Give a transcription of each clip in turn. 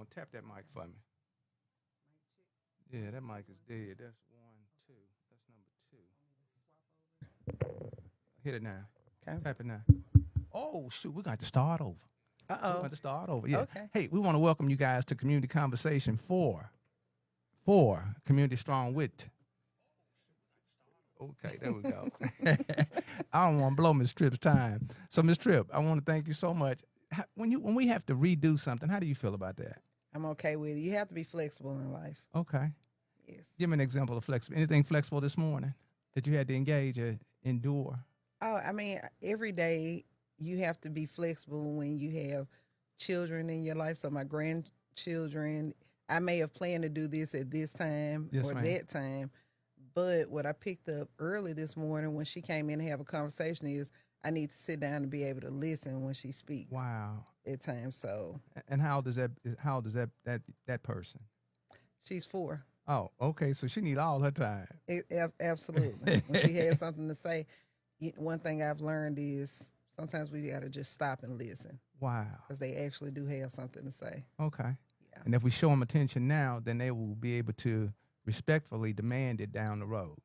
on, tap that mic for me. Yeah, that mic is dead. That's 1, 2. That's number 2. Hit it now. Okay. Tap it now. Oh, shoot, we got to start over. Uh-oh. We got to start over, yeah. Okay. Hey, we want to welcome you guys to Community Conversation 4. Community Strong Wit. Okay, there we go. I don't want to blow Miss Tripp's time. So, Miss Tripp, I want to thank you so much. When we have to redo something, how do you feel about that? I'm okay with it. You have to be flexible in life. Okay. Yes. Give me an example of flexible. Anything flexible this morning that you had to engage or endure? Oh, I mean, every day you have to be flexible when you have children in your life. So my grandchildren, I may have planned to do this at this time or that time, but what I picked up early this morning when she came in to have a conversation is I need to sit down and be able to listen when she speaks. Wow. At times, so. And how does that person? She's 4. Oh, okay. So she need all her time. Absolutely. When she has something to say, one thing I've learned is sometimes we got to just stop and listen. Wow. Because they actually do have something to say. Okay. Yeah. And if we show them attention now, then they will be able to respectfully demand it down the road.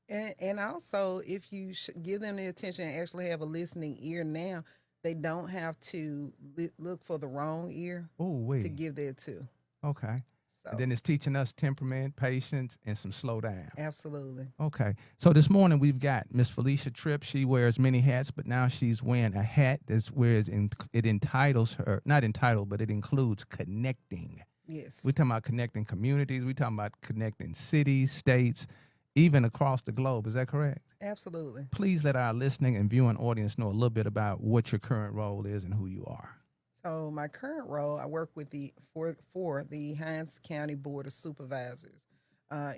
And also, if you give them the attention and actually have a listening ear now, they don't have to look for the wrong ear to give that to. Okay. So. And then it's teaching us temperament, patience, and some slow down. Absolutely. Okay. So this morning we've got Miss FELICIA Tripp. She wears many hats, but now she's wearing a hat that's it entitles her, not entitled, but it includes connecting. Yes. We're talking about connecting communities. We're talking about connecting cities, states, even across the globe. Is that correct? Absolutely. Please let our listening and viewing audience know a little bit about what your current role is and who you are. So my current role, I work with for the Hinds County Board of Supervisors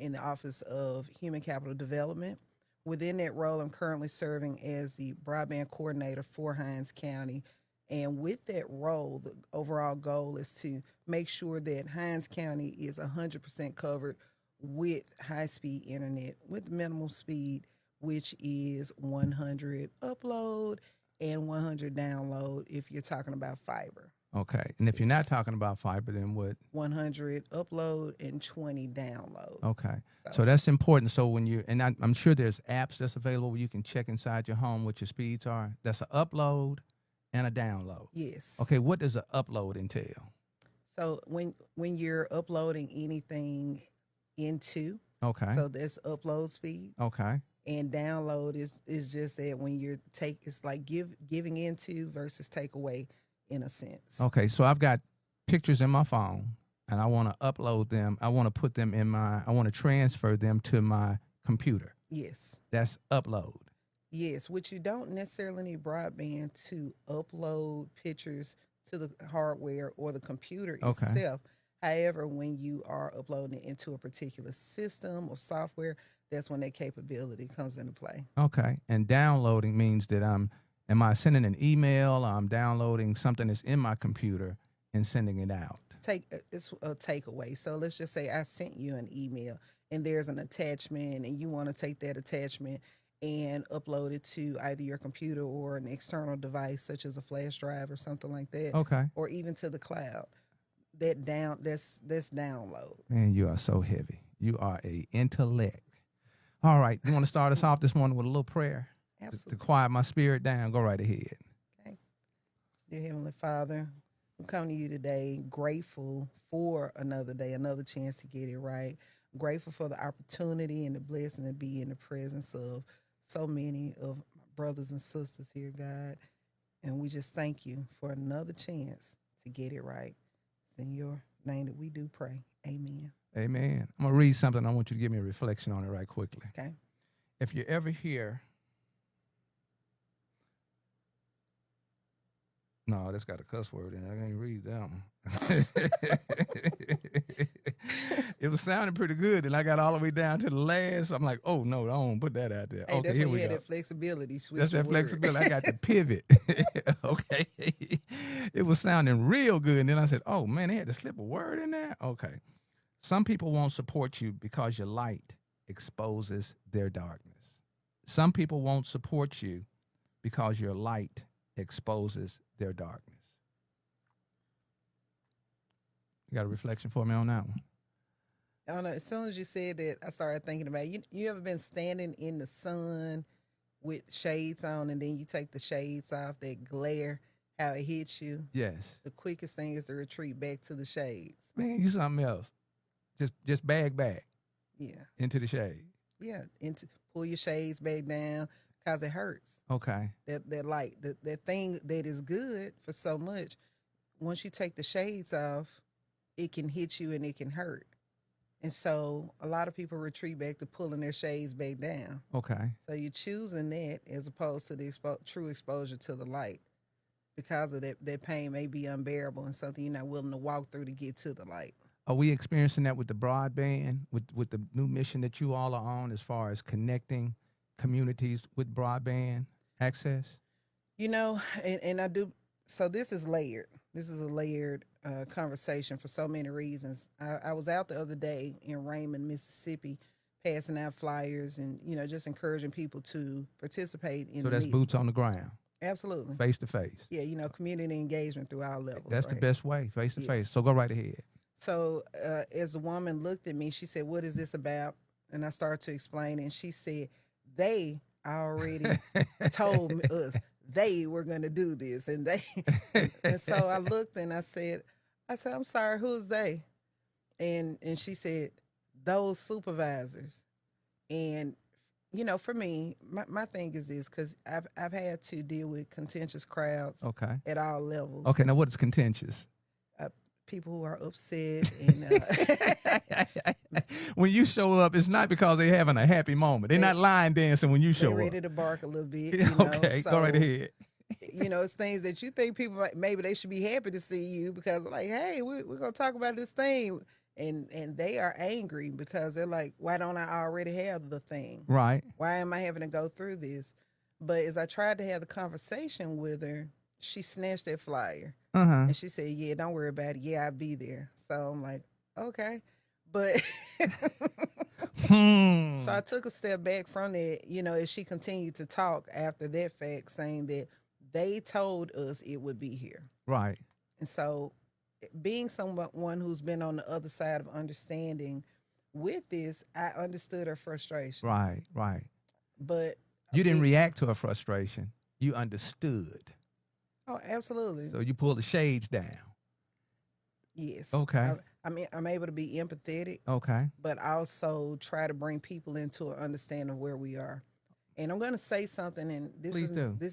in the Office of Human Capital Development. Within that role, I'm currently serving as the broadband coordinator for Hinds County. And with that role, the overall goal is to make sure that Hinds County is 100% covered with high-speed internet with minimal speed, which is 100 upload and 100 download if you're talking about fiber. Okay. And if you're not talking about fiber, then what? 100 upload and 20 download. Okay. So that's important. So when you, and I'm sure there's apps that's available where you can check inside your home what your speeds are. That's an upload and a download. Yes. Okay. What does an upload entail? So when you're uploading anything into, okay, so that's upload speed. Okay. And download is just that when you're it's like giving into versus take away in a sense. Okay, so I've got pictures in my phone and I want to upload them. I want to put them I want to transfer them to my computer. Yes. That's upload. Yes, which you don't necessarily need broadband to upload pictures to the hardware or the computer itself. However, when you are uploading it into a particular system or software, that's when that capability comes into play. Okay. And downloading means that am I sending an email? I'm downloading something that's in my computer and sending it out. It's a takeaway. So let's just say I sent you an email and there's an attachment and you want to take that attachment and upload it to either your computer or an external device such as a flash drive or something like that. Okay. Or even to the cloud. That's download. Man, you are so heavy. You are a intellect. All right. You want to start us off this morning with a little prayer? Absolutely. To quiet my spirit down. Go right ahead. Okay. Dear Heavenly Father, we come to you today grateful for another day, another chance to get it right. Grateful for the opportunity and the blessing to be in the presence of so many of my brothers and sisters here, God. And we just thank you for another chance to get it right. It's in your name that we do pray. Amen. Amen. I'm going to read something. I want you to give me a reflection on it right quickly. Okay. If you're ever here, no, that's got a cuss word in it. I can't read that one. It was sounding pretty good, and I got all the way down to the last. I'm like, oh, no, I don't put that out there. Hey, okay, that's here when we you go. had that flexibility. That's that flexibility. I got the pivot. Okay. It was sounding real good, and then I said, oh, man, they had to slip a word in there? Okay. Some people won't support you because your light exposes their darkness. Some people won't support you because your light exposes their darkness. You got a reflection for me on that one? I don't know. As soon as you said that, I started thinking about you. You ever been standing in the sun with shades on, and then you take the shades off? That glare, how it hits you. Yes. The quickest thing is to retreat back to the shades. Man, you something else. Just bag back Yeah, into the shade. yeah. Pull your shades back down because it hurts. Okay. That light, that thing that is good for so much. Once you take the shades off, it can hit you and it can hurt. And so a lot of people retreat back to pulling their shades back down. Okay. So you're choosing that as opposed to the true exposure to the light. Because of that pain may be unbearable and something you're not willing to walk through to get to the light. Are we experiencing that with the broadband, with the new mission that you all are on as far as connecting communities with broadband access? You know, and I do. So this is layered. This is a layered conversation for so many reasons. I was out the other day in Raymond, Mississippi, passing out flyers and, you know, just encouraging people to participate in So the that's meetings. boots on the ground, Absolutely. face to face. Yeah, you know, community engagement through all levels. That's the right? best way, face to Yes. face. So go right ahead. So as the woman looked at me, she said, "What is this about?" And I started to explain, and she said, "They already told us they were going to do this, and they." And so I looked and I said, "I'm sorry, who's they?" And she said, "Those supervisors." And you know, for me, my thing is this, because I've had to deal with contentious crowds Okay. at all levels. Okay, now what is contentious? People who are upset and when you show up, it's not because they're having a happy moment. They're not line dancing when you show they're up. ready to bark a little bit. You know? Okay, So, go right ahead. You know, it's things that you think people maybe they should be happy to see you because like, hey, we're gonna talk about this thing, and they are angry because they're like, why don't I already have the thing? Right. Why am I having to go through this? But as I tried to have the conversation with her, she snatched that flyer. And she said, "Yeah, don't worry about it. Yeah, I'll be there." So I'm like, okay. But so I took a step back from that, you know, as she continued to talk after that fact, saying that they told us it would be here. Right. And so being someone who's been on the other side of understanding with this, I understood her frustration. Right. Right. But You didn't react to her frustration. You understood. Oh, absolutely. So you pull the shades down. Yes. Okay. I mean, I'm able to be empathetic. Okay. But also try to bring people into an understanding of where we are. And I'm going to say something, and this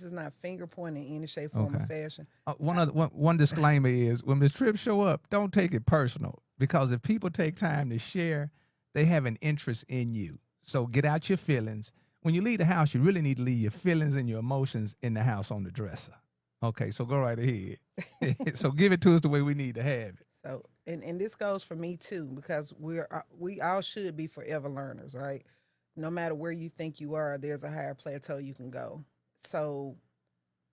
is not finger pointing in any shape, form, or fashion. One disclaimer is when Ms. Tripp show up, don't take it personal, because if people take time to share, they have an interest in you. So get out your feelings. When you leave the house, you really need to leave your feelings and your emotions in the house on the dresser. Okay, so go right ahead. So give it to us the way we need to have it. So, and this goes for me too, because we all should be forever learners, right? No matter where you think you are, there's a higher plateau you can go. So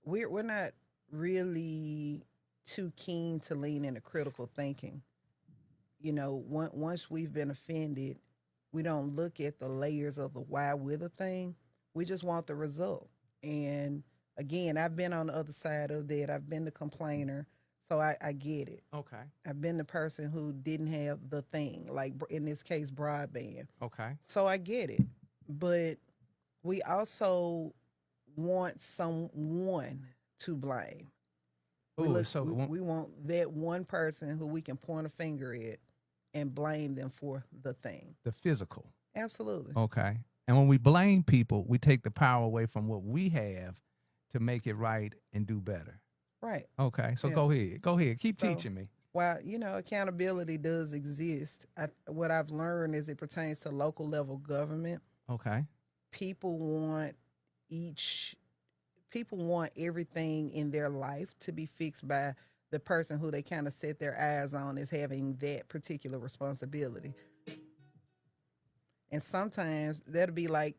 we're not really too keen to lean into critical thinking. You know, once we've been offended, we don't look at the layers of the why we're the thing. We just want the result. And again, I've been on the other side of that. I've been the complainer, so I get it. Okay. I've been the person who didn't have the thing, like in this case, broadband. Okay. So I get it. But we also want someone to blame. We want that one person who we can point a finger at and blame them for the thing. The physical. Absolutely. Okay. And when we blame people, we take the power away from what we have to make it right and do better. Right. Okay. So go ahead. Go ahead. Keep teaching me. While, you know, accountability does exist, what I've learned as it pertains to local level government. Okay. People want everything in their life to be fixed by the person who they kind of set their eyes on as having that particular responsibility. And sometimes that'll be like,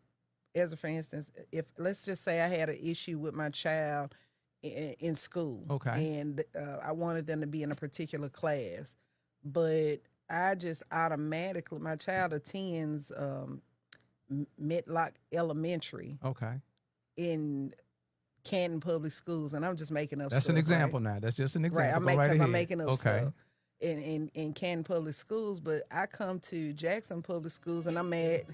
as for instance, if let's just say I had an issue with my child in school, okay, and I wanted them to be in a particular class, but I just automatically, my child attends Medlock Elementary, okay, in Canton Public Schools, and I'm just making up That's stuff. An example right? now. That's just an example. Right, I'm making up stuff. in Canton Public Schools, but I come to Jackson Public Schools and I'm mad.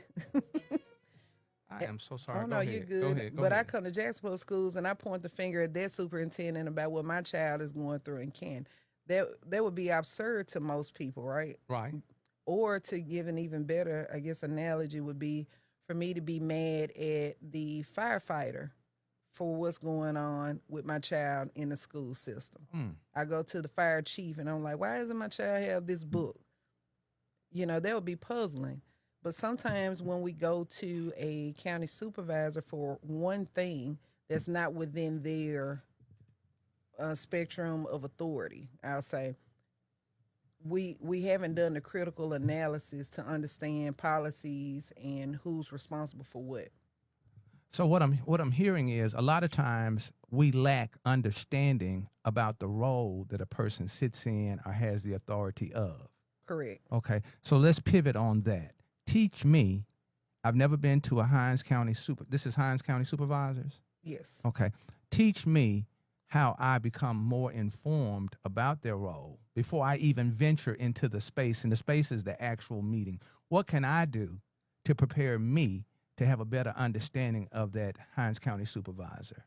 I am so sorry. Oh Go no, you're ahead. Go good. ahead. Go But I ahead. come to Jackson Public Schools and I point the finger at their superintendent about what my child is going through in Canton. That would be absurd to most people, right? Right. Or to give an even better, I guess, analogy would be for me to be mad at the firefighter for what's going on with my child in the school system. Mm. I go to the fire chief and I'm like, why doesn't my child have this book? You know, that would be puzzling. But sometimes when we go to a county supervisor for one thing that's not within their spectrum of authority, I'll say, we haven't done the critical analysis to understand policies and who's responsible for what. So what I'm hearing is a lot of times we lack understanding about the role that a person sits in or has the authority of. Correct. Okay. So let's pivot on that. Teach me. I've never been to a Hinds County this is Hinds County Supervisors. Yes. Okay. Teach me how I become more informed about their role before I even venture into the space. And the space is the actual meeting. What can I do to prepare me to have a better understanding of that Hinds County Supervisor?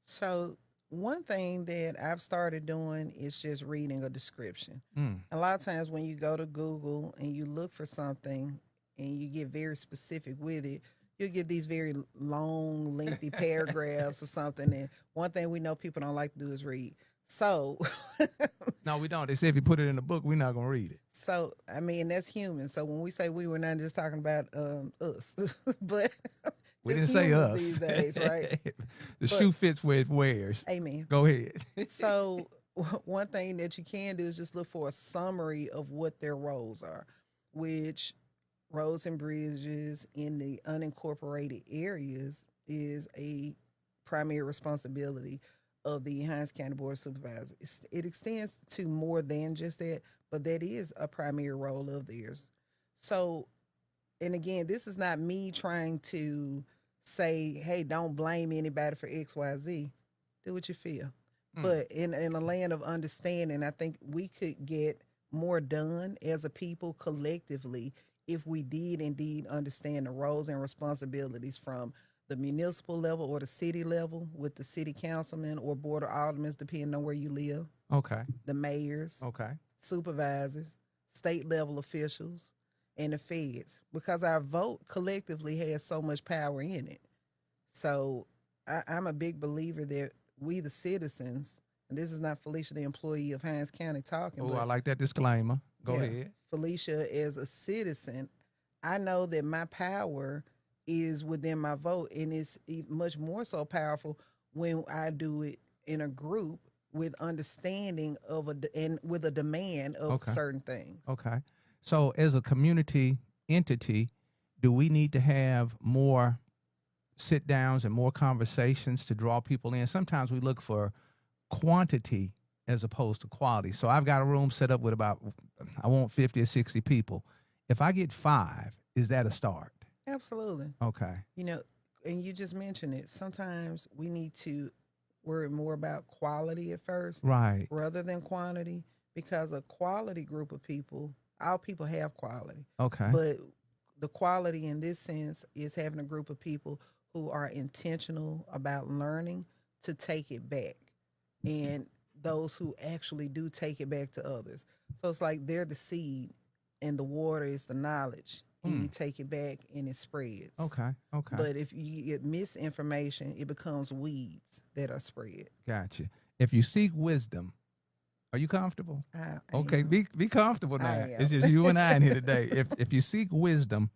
So one thing that I've started doing is just reading a description. Mm. A lot of times when you go to Google and you look for something and you get very specific with it, you'll get these very long, lengthy paragraphs or something. And one thing we know people don't like to do is read. So, No, we don't. They say if you put it in a book, we're not going to read it. so I mean that's human. So when we say we, were not just talking about us, but We just didn't say humans us. these days, right? The shoe fits where it wears. Amen. Go ahead. So one thing that you can do is just look for a summary of what their roles are, which roads and bridges in the unincorporated areas is a primary responsibility of the Hinds County Board of Supervisors. It extends to more than just that, but that is a primary role of theirs. So, and again, this is not me trying to say, hey, don't blame anybody for XYZ. Do what you feel. But in a land of understanding, I think we could get more done as a people collectively if we did indeed understand the roles and responsibilities from the municipal level or the city level with the city councilman or board of aldermen, depending on where you live, Okay. the mayors, Okay. supervisors, state level officials, and the feds, because our vote collectively has so much power in it. So I'm a big believer that we, the citizens, and this is not Felicia, the employee of Hinds County, talking. Oh, but I like that disclaimer. Go yeah, ahead. Felicia, as a citizen, I know that my power is within my vote, and it's much more so powerful when I do it in a group with understanding of and with a demand of Okay. certain things. Okay. So, as a community entity, do we need to have more sit downs and more conversations to draw people in? Sometimes we look for quantity as opposed to quality. So, I've got a room set up with about, I want 50 or 60 people. If I get 5, is that a start? Absolutely. Okay. You know, and you just mentioned it. Sometimes we need to worry more about quality at first Right. rather than quantity, because a quality group of people, all people have quality. Okay. But the quality in this sense is having a group of people who are intentional about learning to take it back, and those who actually do take it back to others. So it's like they're the seed and the water is the knowledge, and you take it back and it spreads. Okay. Okay. But if you get misinformation, it becomes weeds that are spread. Gotcha. If you seek wisdom, are you comfortable? I Okay, am. be comfortable now. I It's am. just you and I in here today. If you seek wisdom,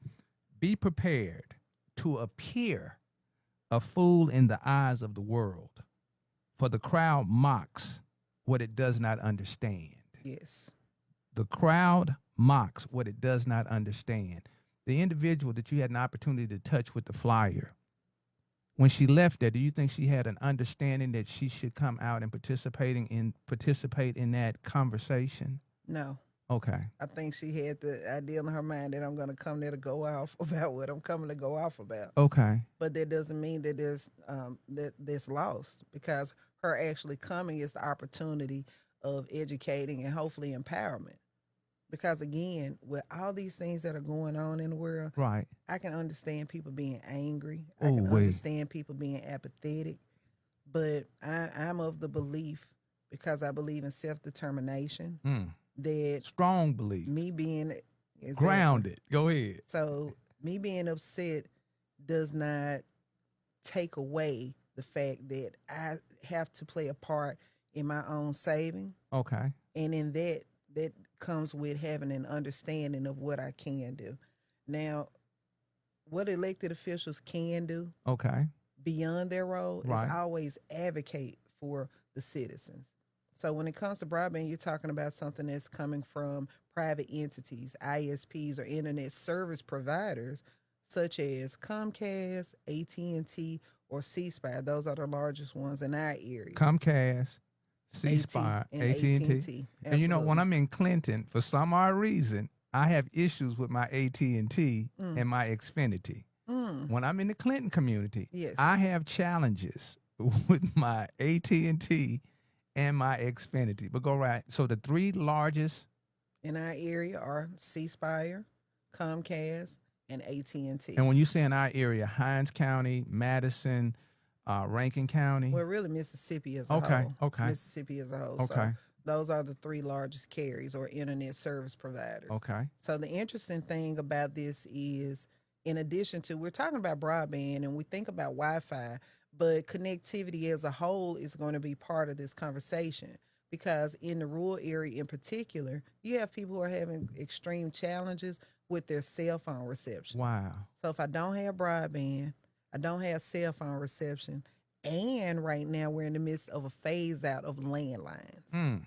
be prepared to appear a fool in the eyes of the world, for the crowd mocks what it does not understand. Yes. The crowd mocks what it does not understand. The individual that you had an opportunity to touch with the flyer, when she left there, do you think she had an understanding that she should come out and participate in that conversation? No. Okay. I think she had the idea in her mind that I'm going to come there to go off about what I'm coming to go off about. Okay. But that doesn't mean that there's that's lost, because her actually coming is the opportunity of educating and hopefully empowerment. Because again, with all these things that are going on in the world, Right. I can understand people being angry. I Oh, can wait. understand people being apathetic. But I'm of the belief, because I believe in self-determination, that Strong belief. me being exactly, Grounded. Go ahead. so me being upset does not take away the fact that I have to play a part in my own saving. Okay. And in that comes with having an understanding of what I can do. Now, what elected officials can do Okay. beyond their role Right. is always advocate for the citizens. So when it comes to broadband, you're talking about something that's coming from private entities, ISPs, or internet service providers, such as Comcast, AT&T, or C Spire. Those are the largest ones in our area. Comcast, C Spire, and AT&T. And you know, when I'm in Clinton, for some odd reason, I have issues with my AT&T and my Xfinity. When I'm in the Clinton community, Yes. I have challenges with my AT&T and my Xfinity. But go right. So the three largest in our area are C Spire, Comcast, and AT&T. And when you say in our area, Hinds County, Madison, Rankin County. Well, really Mississippi as a whole. Okay. Mississippi as a whole. Okay. So those are the three largest carriers or internet service providers. Okay. So the interesting thing about this is, in addition to, we're talking about broadband and we think about Wi-Fi, but connectivity as a whole is going to be part of this conversation, because in the rural area in particular, you have people who are having extreme challenges with their cell phone reception. Wow. So if I don't have broadband, I don't have cell phone reception, and right now we're in the midst of a phase out of landlines.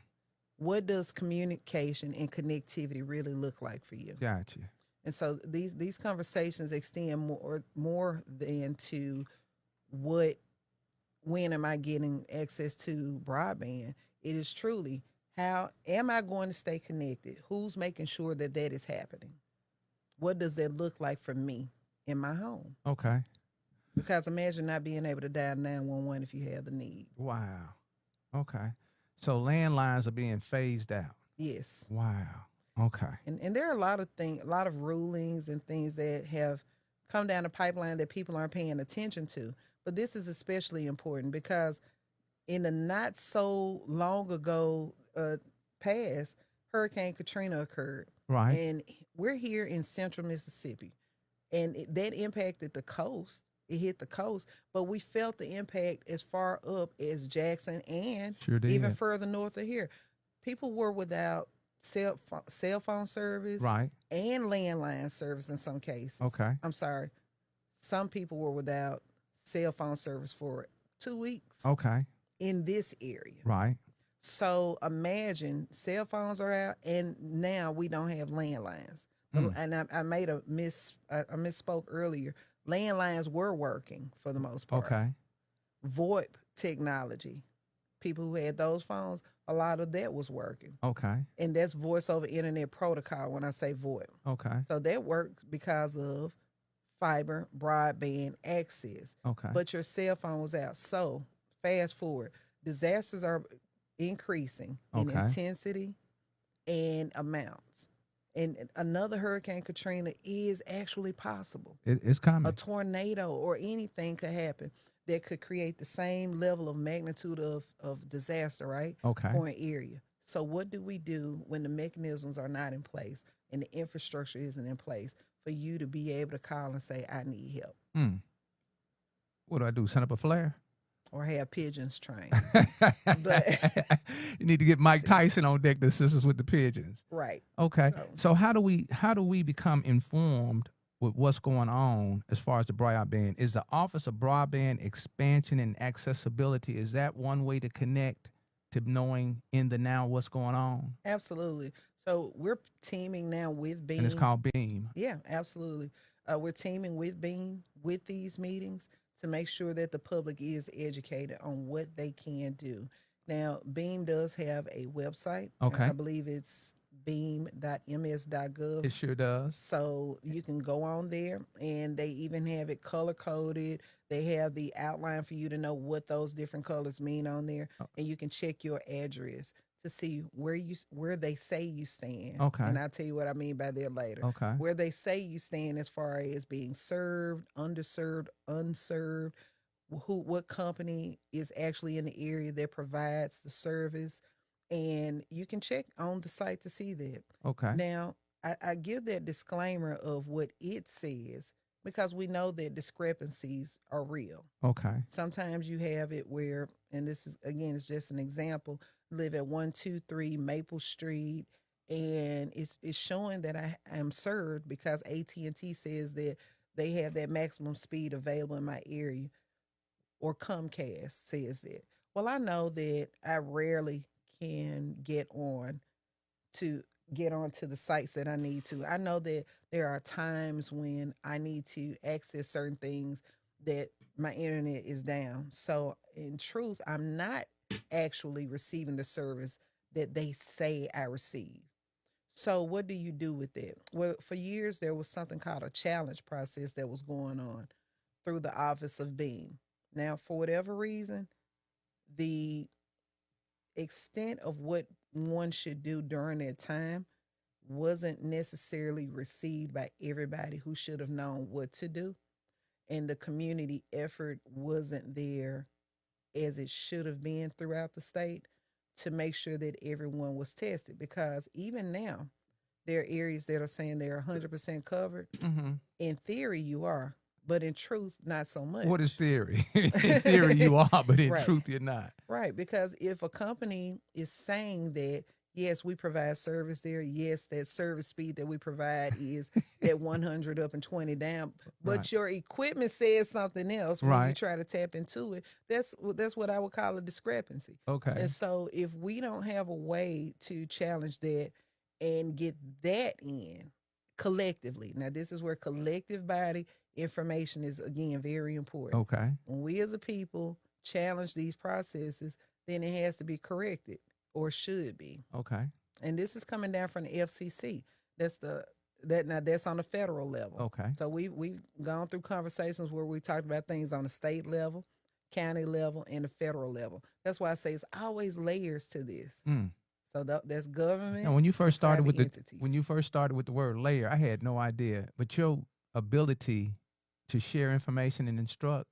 What does communication and connectivity really look like for you? Gotcha. And so these conversations extend more than to when am I getting access to broadband? It is truly, how am I going to stay connected? Who's making sure that that is happening? What does that look like for me in my home? Okay. Because imagine not being able to dial 911 if you have the need. Wow. Okay. So landlines are being phased out. Yes. Wow. Okay. And there are a lot of rulings and things that have come down the pipeline that people aren't paying attention to. But this is especially important because in the not so long ago past, Hurricane Katrina occurred. Right. And we're here in central Mississippi. And that impacted the coast. It hit the coast, but we felt the impact as far up as Jackson and even further north of here. People were without cell phone service, right, and landline service in some cases. Okay. I'm sorry. Some people were without cell phone service for 2 weeks. Okay. In this area. Right. So imagine cell phones are out and now we don't have landlines. And I made I misspoke earlier. Landlines were working for the most part. Okay. VoIP technology. People who had those phones, a lot of that was working. Okay. And that's voice over internet protocol when I say VoIP. Okay. So that works because of fiber broadband access. Okay. But your cell phone was out. So fast forward, disasters are increasing in intensity and amounts. And another Hurricane Katrina is actually possible. It's coming. A tornado or anything could happen that could create the same level of magnitude of disaster, right? Okay. For an area. So what do we do when the mechanisms are not in place and the infrastructure isn't in place for you to be able to call and say, I need help? What do I do? Send up a flare? Or have pigeons trained. But you need to get Mike Tyson on deck to assist us with the pigeons. Right. Okay. So how do we become informed with what's going on as far as the broadband? Is the Office of Broadband Expansion and Accessibility, is that one way to connect to knowing in the now what's going on? Absolutely. So we're teaming now with Beam. And it's called Beam. Yeah, absolutely. We're teaming with Beam with these meetings to make sure that the public is educated on what they can do. Now, Beam does have a website. Okay. I believe it's beam.ms.gov. It sure does. So you can go on there, and they even have it color-coded. They have the outline for you to know what those different colors mean on there, and you can check your address to see where they say you stand. Okay. And I'll tell you what I mean by that later. Okay. Where they say you stand as far as being served, underserved, unserved, what company is actually in the area that provides the service, and you can check on the site to see that. Okay. Now, I give that disclaimer of what it says because we know that discrepancies are real. Okay. Sometimes you have it where, and this is again, it's just an example. Live at 123 Maple Street, and it's showing that I am served because AT&T says that they have that maximum speed available in my area, or Comcast says that. Well, I know that I rarely can to get onto the sites that I need to. I know that there are times when I need to access certain things that my internet is down. So, in truth, I'm not actually receiving the service that they say I receive. So, what do you do with it? Well, for years, there was something called a challenge process that was going on through the office of Beam. Now, for whatever reason, the extent of what one should do during that time wasn't necessarily received by everybody who should have known what to do. And the community effort wasn't there as it should have been throughout the state to make sure that everyone was tested. Because even now, there are areas that are saying they're 100% covered. Mm-hmm. In theory, you are, but in truth, not so much. What is theory? In theory, you are, but in Right. truth, you're not. Right, because if a company is saying that, yes, we provide service there, yes, that service speed that we provide is that 100 up and 20 down, but Right. your equipment says something else when you Right. try to tap into it, that's what I would call a discrepancy. Okay. And so if we don't have a way to challenge that and get that in collectively, now this is where collective body information is again very important. Okay. When we as a people challenge these processes, then it has to be corrected or should be. Okay. And this is coming down from the FCC. That's on the federal level. Okay. So we've gone through conversations where we talked about things on the state level, county level, and the federal level. That's why I say it's always layers to this. Mm. So that's government. And when you first started with entities. when you first started with the word layer, I had no idea. But your ability to share information and instruct,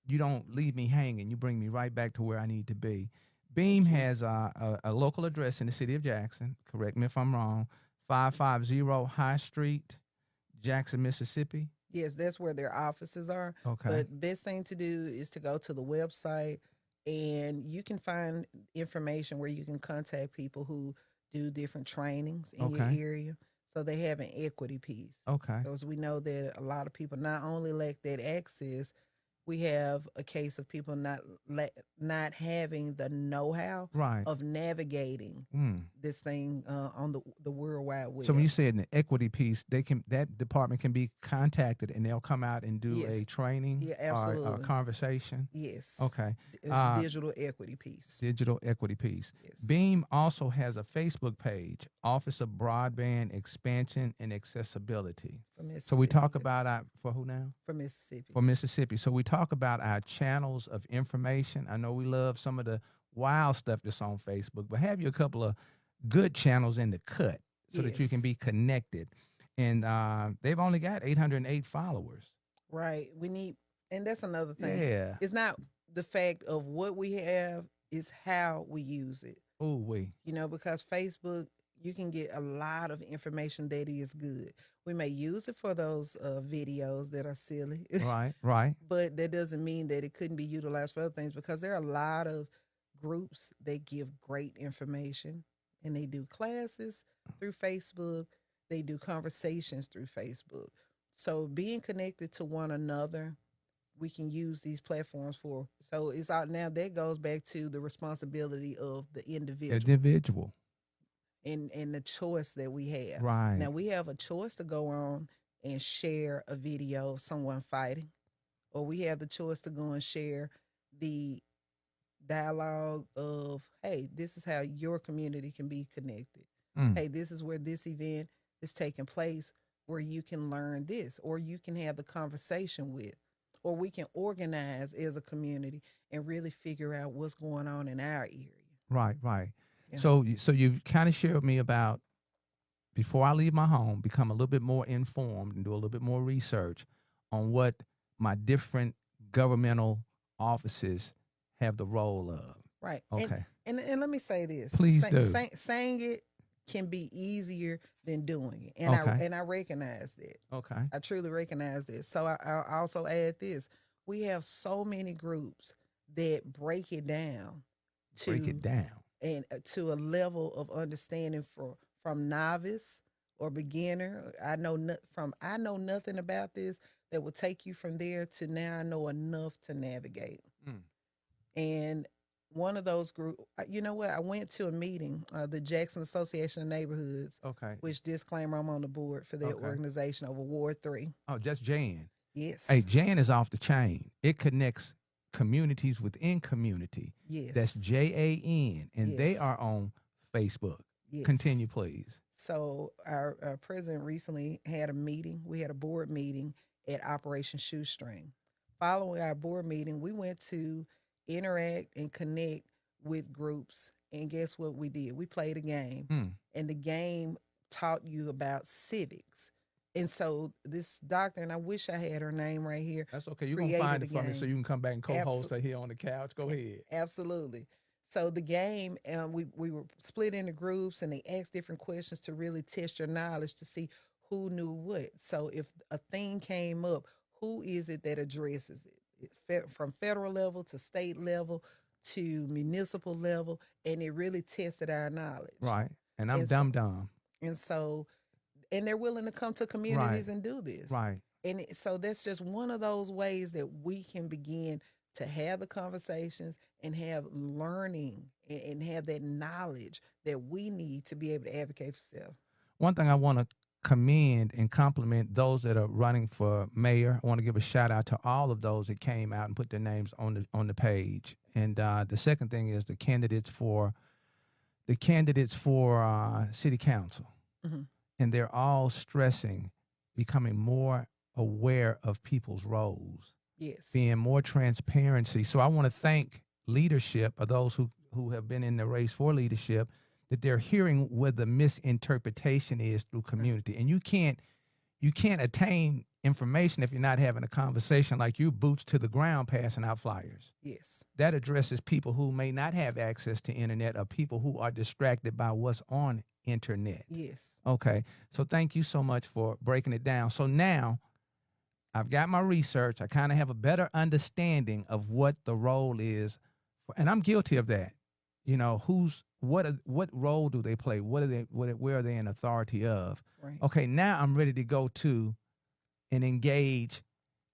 you don't leave me hanging. You bring me right back to where I need to be. Beam has a local address in the city of Jackson. Correct me if I'm wrong. 550 High Street, Jackson, Mississippi. Yes, that's where their offices are. Okay. But best thing to do is to go to the website, and you can find information where you can contact people who do different trainings in your area. So they have an equity piece. Okay. Because we know that a lot of people not only lack that access, we have a case of people not having the know-how Right. of navigating this thing on the World Wide Web. So when you say an equity piece, that department can be contacted and they'll come out and do a training or a conversation. Yes. Okay. It's a digital equity piece. Digital equity piece. Yes. Beam also has a Facebook page, Office of Broadband Expansion and Accessibility. So we talk about for who now? For Mississippi. For Mississippi. So we talk about our channels of information. I know we love some of the wild stuff that's on Facebook, but have you a couple of good channels in the cut so that you can be connected. And they've only got 808 followers. Right. And that's another thing. Yeah. It's not the fact of what we have, it's how we use it. Oh, we. Because Facebook, you can get a lot of information that is good. We may use it for those videos that are silly. Right, right. But that doesn't mean that it couldn't be utilized for other things, because there are a lot of groups that give great information, and they do classes through Facebook. They do conversations through Facebook. So being connected to one another, we can use these platforms for. So it's out now. That goes back to the responsibility of the individual. And the choice that we have. Right. Now we have a choice to go on and share a video of someone fighting, or we have the choice to go and share the dialogue of, hey, this is how your community can be connected. Hey, this is where this event is taking place, where you can learn this, or you can have the conversation with, or we can organize as a community and really figure out what's going on in our area. Right, right. Yeah. So you've kind of shared with me about, before I leave my home, become a little bit more informed and do a little bit more research on what my different governmental offices have the role of. Right. Okay. And let me say this. Please do. Saying it can be easier than doing it. Okay. And I recognize that. Okay. I truly recognize this. So I also add this. We have so many groups that break it down Break it to down. and to a level of understanding from novice or beginner. I know nothing about this, that will take you from there to now I know enough to navigate. Mm. And one of those group, you know what? I went to a meeting, the Jackson Association of Neighborhoods, Okay. which, disclaimer, I'm on the board for that Okay. organization over Ward 3. Oh, just Jan. Yes. Hey, Jan is off the chain. It connects communities within community. Yes. That's JAN, and they Yes. are on Facebook. Yes. Continue, please. So our president recently had a meeting. We had a board meeting at Operation Shoestring. Following our board meeting, we went to interact and connect with groups. And guess what we did? We played a game. Mm. And the game taught you about civics. And so this doctor, and I wish I had her name right here. That's okay. You're going to find it for me so you can come back and co-host her here on the couch. Go ahead. Absolutely. So the game, we were split into groups, and they asked different questions to really test your knowledge to see who knew what. So if a thing came up, who is it that addresses it? From federal level to state level to municipal level, and it really tested our knowledge. Right. And I'm And dumb. And so, and they're willing to come to communities and do this. Right. And so that's just one of those ways that we can begin to have the conversations and have learning and have that knowledge that we need to be able to advocate for self. One thing I want to commend and compliment those that are running for mayor. I want to give a shout out to all of those that came out and put their names on the page. And the second thing is the candidates for city council. Mm-hmm. And they're all stressing becoming more aware of people's roles. Yes. Being more transparency. So I want to thank leadership, or those who have been in the race for leadership, that they're hearing where the misinterpretation is through community. And you can't attain information if you're not having a conversation like you, boots to the ground, passing out flyers. Yes. That addresses people who may not have access to internet, or people who are distracted by what's on internet. Yes. Okay. So thank you so much for breaking it down. So now I've got my research. I kind of have a better understanding of what the role is, and I'm guilty of that. You know, what role do they play? Where are they in authority of? Right. Okay, now I'm ready to go to and engage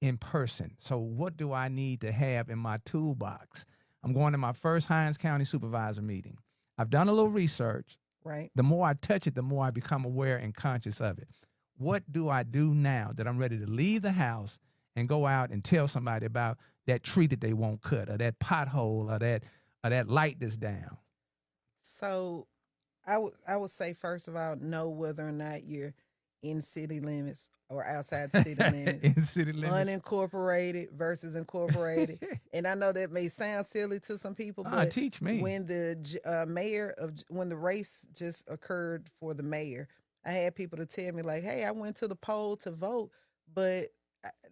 in person. So what do I need to have in my toolbox? I'm going to my first Hinds County Supervisor meeting. I've done a little research. Right. The more I touch it, the more I become aware and conscious of it. What do I do now that I'm ready to leave the house and go out and tell somebody about that tree that they won't cut, or that pothole, or that light that's down? So I would say, first of all, know whether or not you're in city limits or outside the city limits. In city limits. Unincorporated versus incorporated. And I know that may sound silly to some people, but teach me. When the when the race just occurred for the mayor, I had people to tell me like, "Hey, I went to the poll to vote, but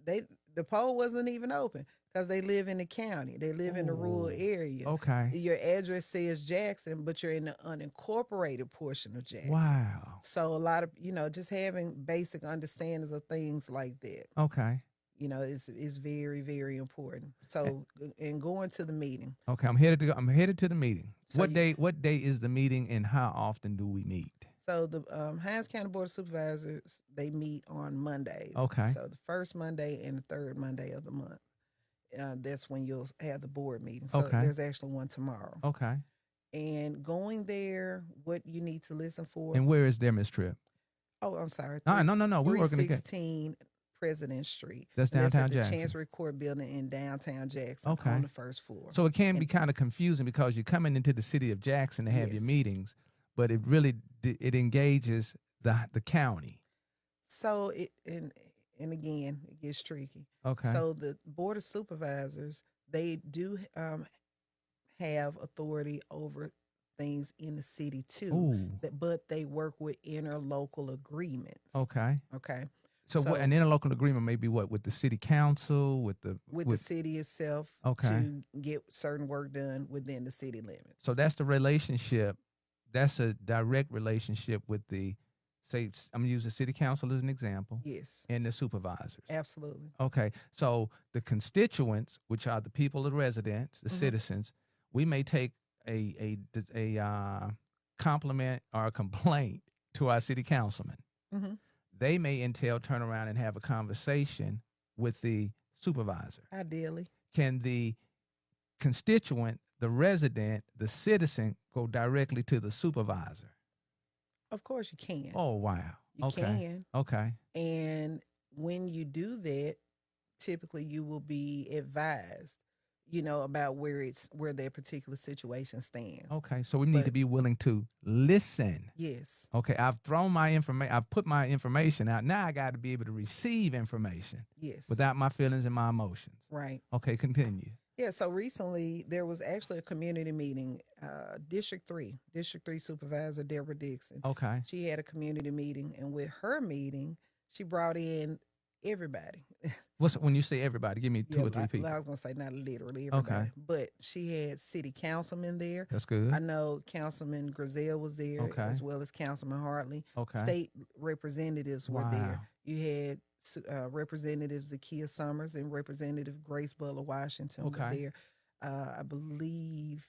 the poll wasn't even open because they live in the county. They live in the rural area. Okay. Your address says Jackson, but you're in the unincorporated portion of Jackson. Wow. So a lot of, just having basic understandings of things like that. Okay. Is very, very important. So, and going to the meeting. Okay, I'm headed to the meeting. So what day is the meeting, and how often do we meet? So the Hinds County Board of Supervisors, they meet on Mondays. Okay. So the first Monday and the third Monday of the month. That's when you'll have the board meeting. So there's actually one tomorrow. Okay. And going there, what you need to listen for. And where is there, Ms. Tripp? Oh, I'm sorry. No. We're working together. 316 President Street. That's downtown Jackson. The Jackson. Chancery Court building in downtown Jackson on the first floor. So it can be kind of confusing because you're coming into the city of Jackson to have your meetings, but it really it engages the county. So and again, it gets tricky. Okay. So the Board of Supervisors, they do have authority over things in the city too. Ooh. But they work with interlocal agreements. Okay. Okay. So what an interlocal agreement may be what with the city council, with the city itself okay. to get certain work done within the city limits. So that's the relationship. That's a direct relationship with the say I'm gonna use the city council as an example. Yes. And the supervisors. Absolutely. Okay. So the constituents, which are the people, the residents, the citizens, we may take a compliment or a complaint to our city councilman. They may entail turn around and have a conversation with the supervisor. Ideally. Can the constituent, the resident, the citizen go directly to the supervisor? Of course you can. Oh, wow. You can. Okay. And when you do that, typically you will be advised, about where their particular situation stands. Okay. So we need to be willing to listen. Yes. Okay. I've thrown my information. I've put my information out. Now I got to be able to receive information. Yes. Without my feelings and my emotions. Right. Okay. Continue. Yeah. So recently there was actually a community meeting. District 3 Supervisor Deborah Dixon. Okay. She had a community meeting, and with her meeting, she brought in everybody. When you say everybody, give me two or three people. I was going to say not literally everybody, but she had city councilmen there. That's good. I know Councilman Grizel was there, as well as Councilman Hartley. Okay. State representatives were there. You had Representative Zakiya Summers and Representative Grace Butler Washington were there. I believe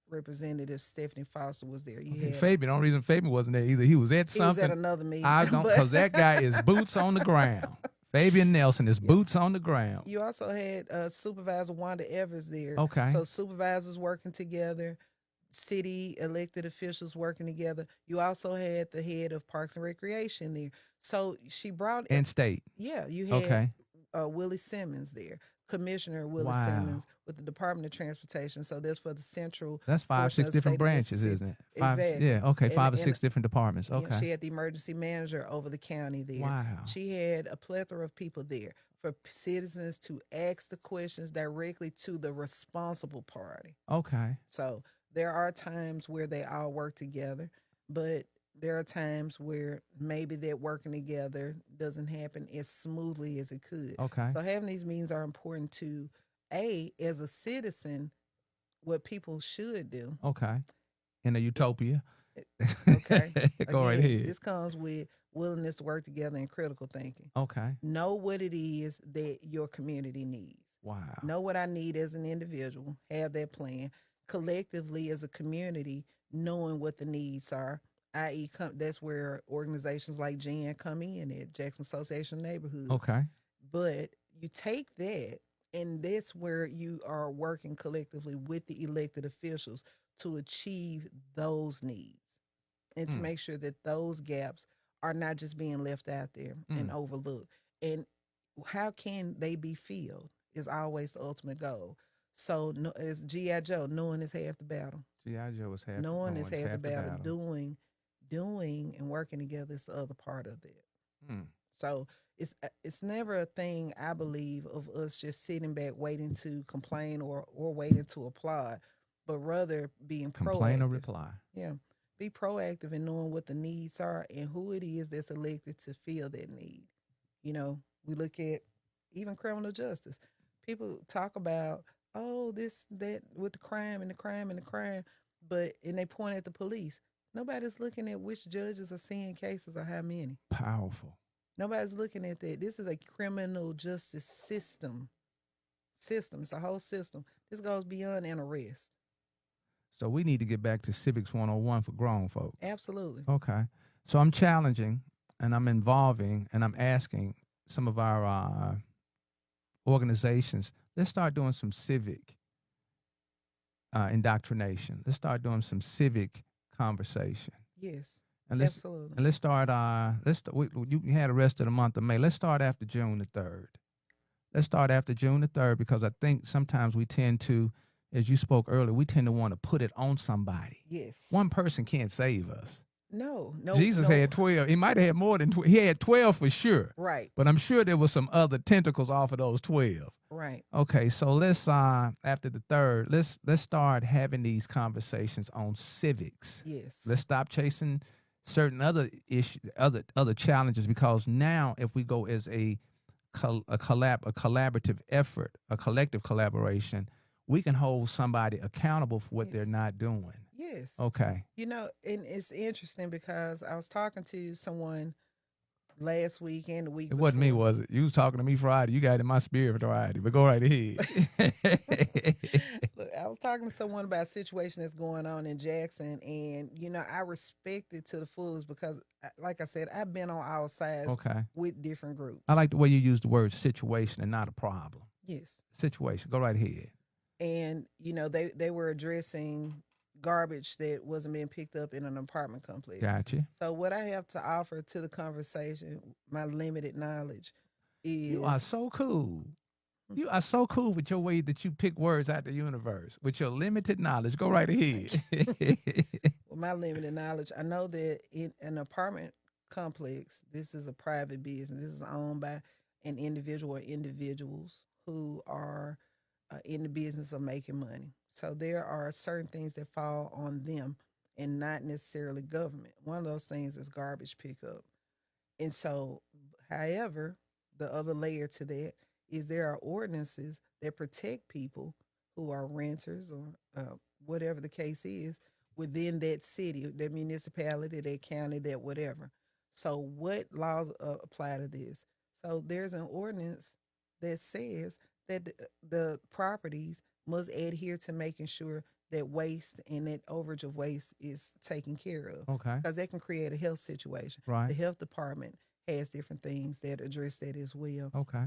Representative Stephanie Foster was there. You had Fabian. The only reason Fabian wasn't there either, he was at something. He was at another meeting. I don't, because that guy is boots on the ground. Fabian Nelson is boots on the ground. You also had Supervisor Wanda Evers there. Okay. So supervisors working together, city elected officials working together. You also had the head of Parks and Recreation there. So she brought and state. Yeah, you had Willie Simmons there. Commissioner Willie Simmons with the Department of Transportation. So that's for the central. That's 5-6 different branches, isn't it? Exactly. Yeah, okay, 5 or 6 different departments. Okay. She had the emergency manager over the county there. Wow. She had a plethora of people there for citizens to ask the questions directly to the responsible party. Okay. So there are times where they all work together, but there are times where maybe that working together doesn't happen as smoothly as it could. Okay. So having these meetings are important to, as a citizen, what people should do. Okay. In a utopia. Okay. Go right ahead. This comes with willingness to work together and critical thinking. Okay. Know what it is that your community needs. Wow. Know what I need as an individual. Have that plan. Collectively as a community, knowing what the needs are. I.e., that's where organizations like JAN come in at Jackson Association of Neighborhoods. Okay. But you take that, and that's where you are working collectively with the elected officials to achieve those needs and to make sure that those gaps are not just being left out there and overlooked. And how can they be filled is always the ultimate goal. So as G.I. Joe, knowing is half the battle. G.I. Joe is half knowing is half the battle. Doing and working together is the other part of it. So it's never a thing, I believe, of us just sitting back waiting to complain or waiting to applaud, but rather being proactive. Complain or reply. Yeah. Be proactive in knowing what the needs are and who it is that's elected to fill that need. We look at even criminal justice. People talk about, this, that, with the crime and the crime and the crime, and they point at the police. Nobody's looking at which judges are seeing cases or how many. Powerful. Nobody's looking at that. This is a criminal justice system. It's a whole system. This goes beyond an arrest. So we need to get back to Civics 101 for grown folk. Absolutely. Okay. So I'm challenging and I'm involving and I'm asking some of our organizations, let's start doing some civic indoctrination. Let's start doing some civic conversation. Yes, and absolutely. And let's start. You had the rest of the month of May. Let's start after June the 3rd. Let's start after June the 3rd because I think sometimes we tend to, as you spoke earlier, we tend to want to put it on somebody. Yes. One person can't save us. No, Jesus no. had 12. He might have had more than 12. He had 12 for sure. Right, But I'm sure there was some other tentacles off of those 12. right. Okay, so let's after the third, let's start having these conversations on civics. Yes, Let's stop chasing certain other issues, other challenges, because now if we go as a collaborative effort, a collective collaboration, we can hold somebody accountable for what they're yes, not doing. yes. Okay. And it's interesting because I was talking to someone last week and the week It wasn't me, before. was it? You was talking to me Friday. You got it in my spirit Friday, but go right ahead. Look, I was talking to someone about a situation that's going on in Jackson, and I respect it to the fullest because, like I said, I've been on our sides Okay. with different I groups. like the way you use the word situation and not a problem. Yes, Situation. Go right ahead. and they were addressing garbage that wasn't being picked up in an apartment complex. Gotcha. So what I have to offer to the conversation, my limited knowledge, You are is so cool. You are so cool with your way that you pick words out the universe with your limited knowledge. Go right thank ahead. you. With my limited knowledge, I know that in an apartment complex, this is a private business. This is owned by an individual or individuals who are in the business of making money. So there are certain things that fall on them and not necessarily government. One of those things is garbage pickup. And so, however, the other layer to that is there are ordinances that protect people who are renters or whatever the case is within that city, that municipality, that county, that whatever. So, what laws apply to this? So, there's an ordinance that says that the properties must adhere to making sure that waste and that overage of waste is taken care of Okay. because that can create a health situation. The Right. health department has different things that address that as well. Okay.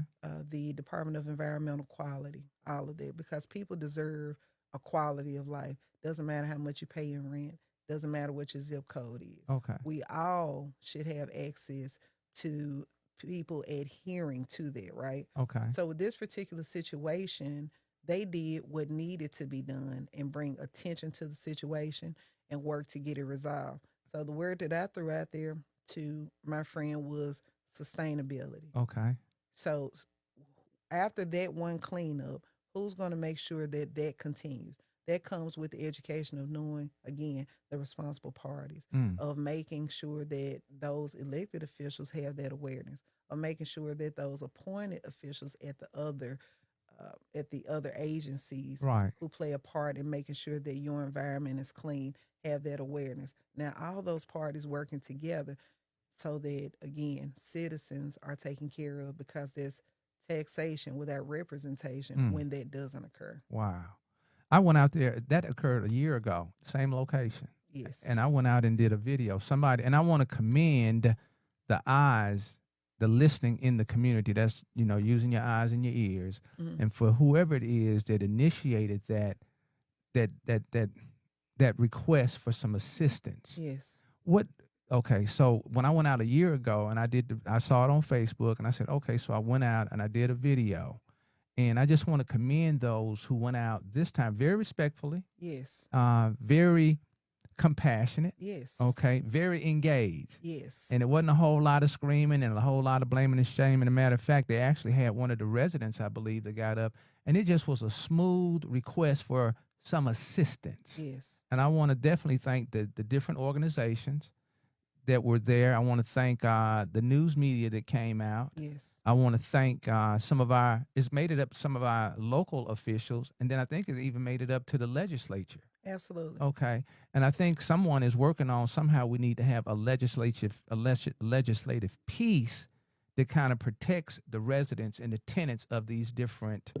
The Department of Environmental Quality, all of that, because people deserve a quality of life. Doesn't matter how much you pay in rent. Doesn't matter what your zip code is. Okay. We all should have access to people adhering to that, right? Okay. So with this particular situation, they did what needed to be done and bring attention to the situation and work to get it resolved. So the word that I threw out there to my friend was sustainability. Okay. So after that one cleanup, who's going to make sure that that continues? That comes with the education of knowing, again, the responsible parties, Mm. of making sure that those elected officials have that awareness, of making sure that those appointed officials at the other agencies Right. who play a part in making sure that your environment is clean have that awareness. Now, all those parties working together so that, again, citizens are taken care of because there's taxation without representation Mm. when that doesn't occur. Wow. I went out there. That occurred a year ago, same location. Yes. And I went out and did a video. Somebody, and I want to commend the eyes, the listening in the community. That's, using your eyes and your ears. Mhm. And for whoever it is that initiated that request for some assistance. Yes. What Okay, so when I went out a year ago and I saw it on Facebook and I said, okay, so I went out and I did a video. And I just want to commend those who went out this time very respectfully, Yes. very compassionate, Yes. okay, very engaged. Yes. And it wasn't a whole lot of screaming and a whole lot of blaming and shaming. As a matter of fact, they actually had one of the residents, I believe, that got up, and it just was a smooth request for some assistance. Yes. And I want to definitely thank the different organizations that were there. I want to thank the news media that came out. Yes. I want to thank some of our local officials, and then I think it even made it up to the legislature. Absolutely. Okay, and I think someone is working on somehow we need to have a legislative piece that kind of protects the residents and the tenants of these different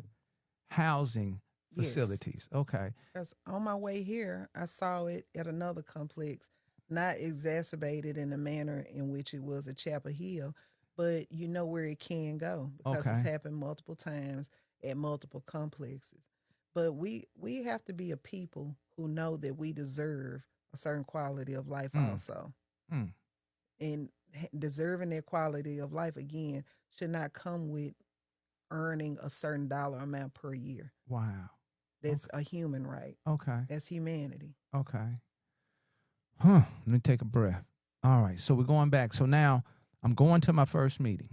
housing facilities. Yes. Okay. Because on my way here, I saw it at another complex, not exacerbated in the manner in which it was at Chapel Hill, but you know where it can go because it's Okay. happened multiple times at multiple complexes. But we have to be a people who know that we deserve a certain quality of life Mm. also. Mm. And deserving that quality of life, again, should not come with earning a certain dollar amount per year. Wow. That's a human right. Okay. That's humanity. Okay. Huh. Let me take a breath. All right. So we're going back. So now I'm going to my first meeting,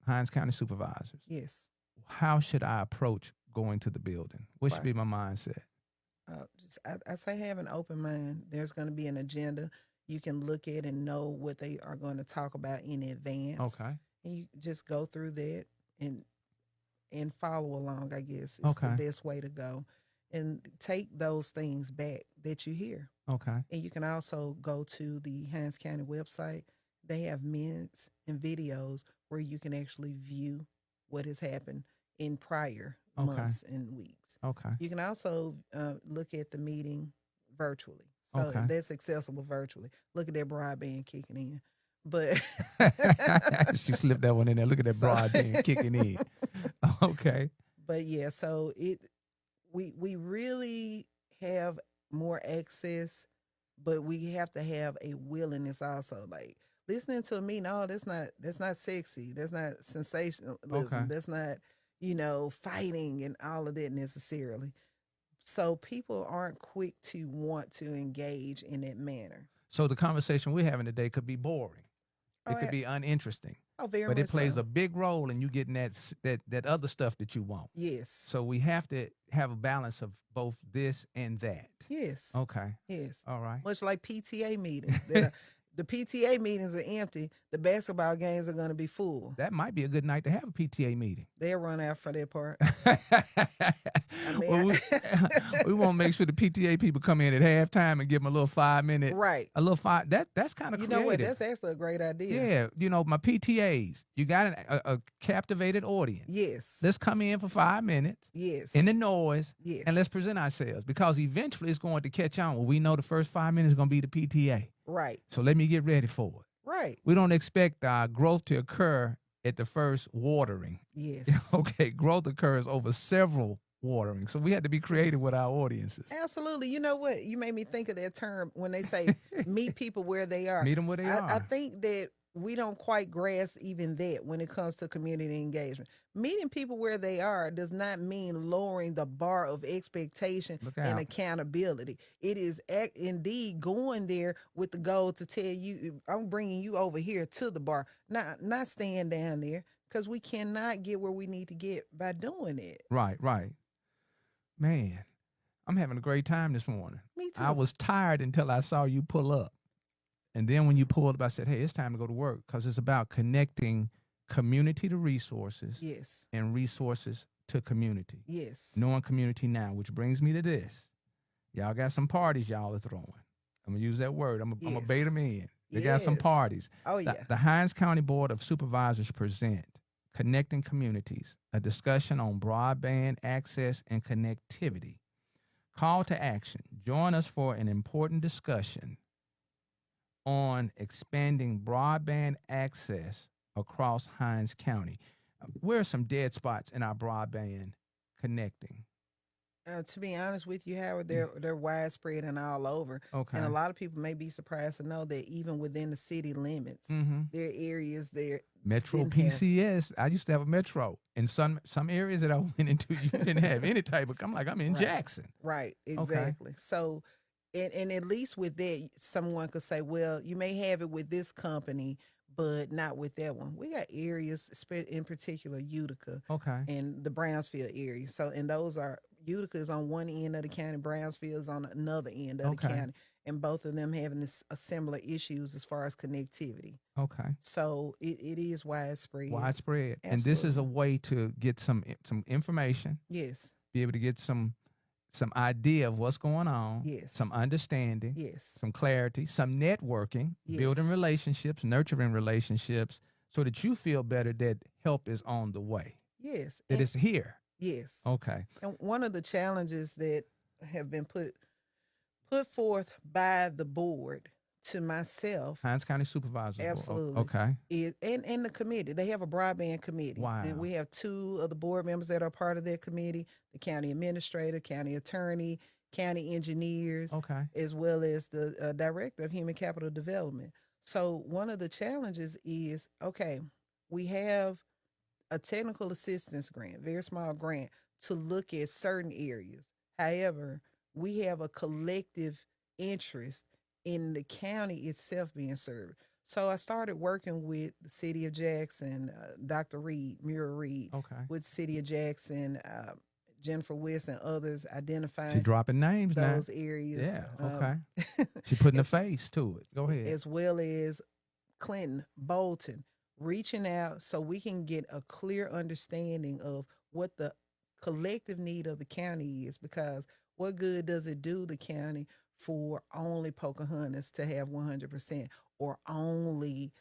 Hinds County Supervisors. Yes. How should I approach going to the building? What should Right. be my mindset? I say have an open mind. There's going to be an agenda. You can look at and know what they are going to talk about in advance. Okay. And you just go through that and follow along, I guess, is the Okay. best way to go. And take those things back that you hear. Okay. And you can also go to the Hinds County website. They have minutes and videos where you can actually view what has happened in prior months and weeks. Okay. You can also look at the meeting virtually. So Okay. that's accessible virtually. Look at that broadband kicking in. But she slipped that one in there. Look at that broadband kicking in. Okay. But yeah, so we really have more access, but we have to have a willingness also. Like listening to me, no, that's not sexy. That's not sensationalism. Okay. That's not, fighting and all of that necessarily. So people aren't quick to want to engage in that manner. So the conversation we're having today could be boring. It could be uninteresting. Oh, very but much it plays so. a big role in you getting that other stuff that you want. Yes. So we have to have a balance of both this and that. Yes. Okay. Yes. All right. Much like PTA meetings. The PTA meetings are empty. The basketball games are going to be full. That might be a good night to have a PTA meeting. They'll run out for that part. We want to make sure the PTA people come in at halftime and give them a little 5 minute. Right. A little five. That's kind of creative. You know what? That's actually a great idea. Yeah. My PTAs. You got a captivated audience. Yes. Let's come in for 5 minutes. Yes. In the noise. Yes. And let's present ourselves because eventually it's going to catch on. Well, we know the first 5 minutes is going to be the PTA. Right. So let me get ready for it. Right. We don't expect growth to occur at the first watering. Yes. Okay, growth occurs over several waterings. So we have to be creative with our audiences. Absolutely. You know what? You made me think of that term when they say meet people where they are. Meet them where they are. I think that we don't quite grasp even that when it comes to community engagement. Meeting people where they are does not mean lowering the bar of expectation and accountability. It is indeed going there with the goal to tell you, I'm bringing you over here to the bar, not staying down there, because we cannot get where we need to get by doing it. Right. Man, I'm having a great time this morning. Me too. I was tired until I saw you pull up. And then when you pulled up, I said, hey, it's time to go to work because it's about connecting community to resources. Yes. And resources to community. Yes. Knowing community now, which brings me to this. Y'all got some parties y'all are throwing. I'm going to use that word. I'm going to bait them in. They got some parties. Oh, yeah. The Hinds County Board of Supervisors present Connecting Communities, a discussion on broadband access and connectivity. Call to action. Join us for an important discussion on expanding broadband access across Hinds County. Where are some dead spots in our broadband connecting? To be honest with you, Howard, they're widespread and all over. Okay. And a lot of people may be surprised to know that even within the city limits, there are areas there. Metro PCS. I used to have a Metro. In some areas that I went into, you didn't have any type of. I'm in Jackson. Right. Exactly. Okay. So, and at least with that, someone could say, well, you may have it with this company, but not with that one. We got areas, in particular, Utica, and the Brownsville area. So, and those are, Utica is on one end of the county, Brownsville is on another end of the county, and both of them having similar issues as far as connectivity. Okay. So it is widespread. Widespread. Absolutely. And this is a way to get some information. Yes. Be able to get some idea of what's going on. Yes. Some understanding. Yes. Some clarity. Some networking. Yes. Building relationships, nurturing relationships, so that you feel better that help is on the way. Yes. That it's here. Yes. Okay. And one of the challenges that have been put forth by the board to myself, Hinds County Supervisor. Absolutely. Okay. And the committee. They have a broadband committee. Wow. And we have 2 of the board members that are part of that committee, the county administrator, county attorney, county engineers, as well as the director of human capital development. So one of the challenges is, we have a technical assistance grant, very small grant, to look at certain areas. However, we have a collective interest in the county itself being served. So I started working with the city of Jackson, Dr. Reed, Muriel Reed, Okay. with city of Jackson, Jennifer West and others She identifying dropping names now. those areas, Yeah. Okay. She putting a as, face to it. Go ahead. as well as Clinton, Bolton, reaching out so we can get a clear understanding of what the collective need of the county is. Because what good does it do the county for only Pocahontas to have 100% or only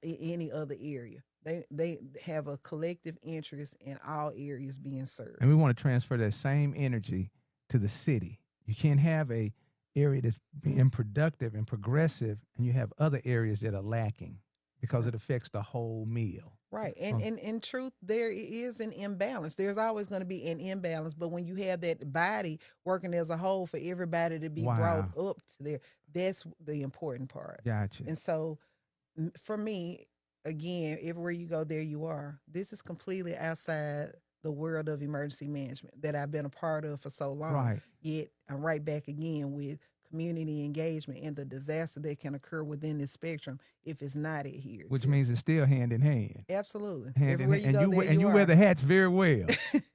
any other area? They have a collective interest in all areas being served. And we want to transfer that same energy to the city. You can't have a area that's being productive and progressive, and you have other areas that are lacking because it affects the whole meal. Right. And in truth, there is an imbalance. There's always going to be an imbalance. But when you have that body working as a whole for everybody to be brought up to there, that's the important part. Gotcha. And so for me, again, everywhere you go, there you are. This is completely outside the world of emergency management that I've been a part of for so long. Right. Yet I'm right back again with community engagement and the disaster that can occur within this spectrum if it's not adhered Which to. means it's still hand in hand. Absolutely. Hand Everywhere in you hand. go, And you wear the hats very well.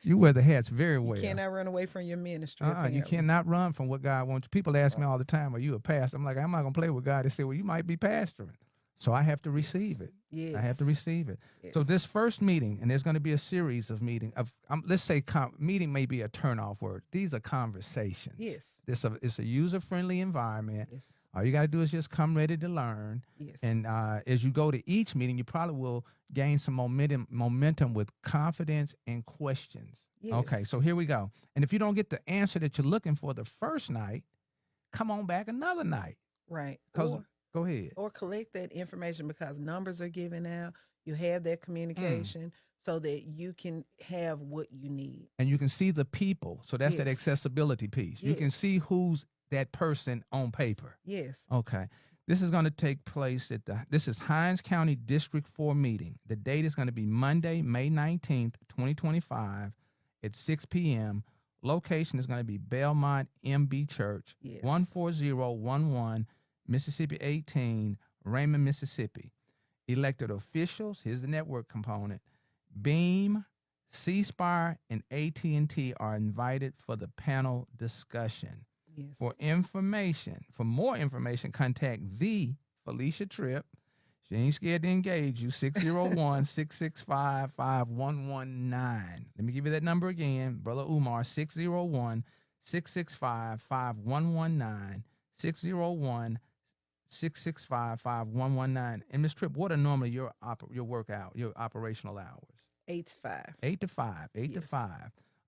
You wear the hats very well. You cannot run away from your ministry. You cannot run from what God wants. People ask me all the time, "Are you a pastor?" I'm like, "I'm not gonna play with God." They say, "Well, you might be pastoring." So I have to receive it. Yes. I have to receive it. Yes. So this first meeting, and there's going to be a series of meeting of let's say meeting may be a turnoff word. These are conversations. Yes. It's a user-friendly environment. Yes. All you got to do is just come ready to learn. Yes. And as you go to each meeting, you probably will gain some momentum with confidence and questions. Yes. Okay, so here we go. And if you don't get the answer that you're looking for the first night, come on back another night. Right. Go ahead. Or collect that information because numbers are given out. You have that communication so that you can have what you need. And you can see the people. So that's that accessibility piece. Yes. You can see who's that person on paper. Yes. Okay. This is going to take place this is Hinds County District 4 meeting. The date is going to be Monday, May 19th, 2025 at 6 p.m. Location is going to be Belmont MB Church, 14011 Mississippi 18, Raymond, Mississippi. Elected officials, here's the network component. Beam, C-Spire, and AT&T are invited for the panel discussion. Yes. For more information, contact the Felicia Tripp. She ain't scared to engage you, 601-665-5119. Let me give you that number again. Brother Umar, 601-665-5119, 601-665-5119. And Ms. Tripp, what are normally your operational hours? 8 to 5. 8 to 5. 8 to 5.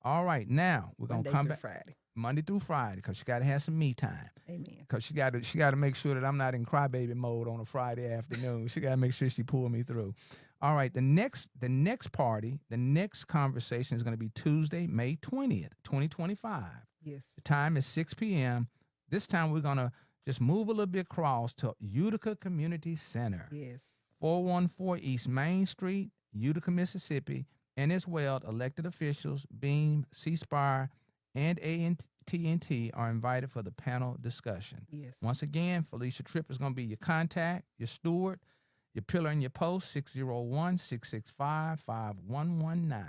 All right, now we're gonna come back Friday. Monday through Friday, because she got to have some me time. Amen. Because she got to make sure that I'm not in crybaby mode on a Friday afternoon. She got to make sure she pull me through. All right, the next conversation is going to be Tuesday, May 20th, 2025. Yes. The time is 6 p.m. This time we're going to just move a little bit across to Utica Community Center. Yes. 414 East Main Street, Utica, Mississippi, and as well, elected officials, Beam, C-Spire, and AT&T are invited for the panel discussion. Yes. Once again, Felicia Tripp is going to be your contact, your steward, your pillar and your post, 601-665-5119.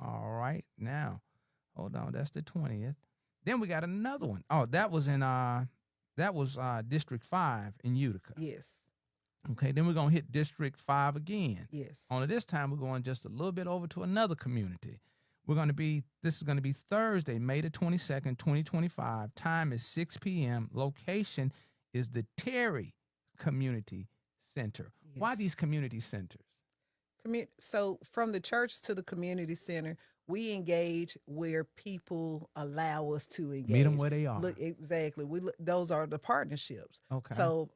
All right. Now, hold on. That's the 20th. Then we got another one. Oh, that was in District 5 in Utica. Yes. Okay, then we're going to hit District 5 again. Yes. Only this time we're going just a little bit over to another community. This is going to be Thursday, May the 22nd, 2025. Time is 6 p.m. Location is the Terry Community Center. Yes. Why these community centers? So from the church to the community center, we engage where people allow us to engage. Meet them where they are. Exactly. Those are the partnerships. Okay. So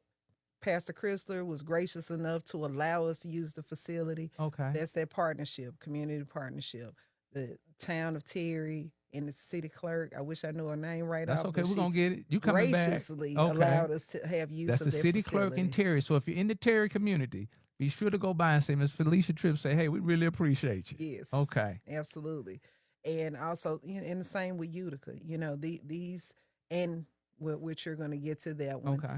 Pastor Chrysler was gracious enough to allow us to use the facility. Okay. That's that partnership, community partnership. The town of Terry and the city clerk, I wish I knew her name right. That's okay. We're going to get it. You coming back. Graciously allowed us to have use That's of the their city facility. clerk in Terry. So if you're in the Terry community, be sure to go by and say, Ms. Felicia Tripp, say, hey, we really appreciate you. Yes. Okay. Absolutely. And also, and the same with Utica, these, and which you're going to get to that one. Okay.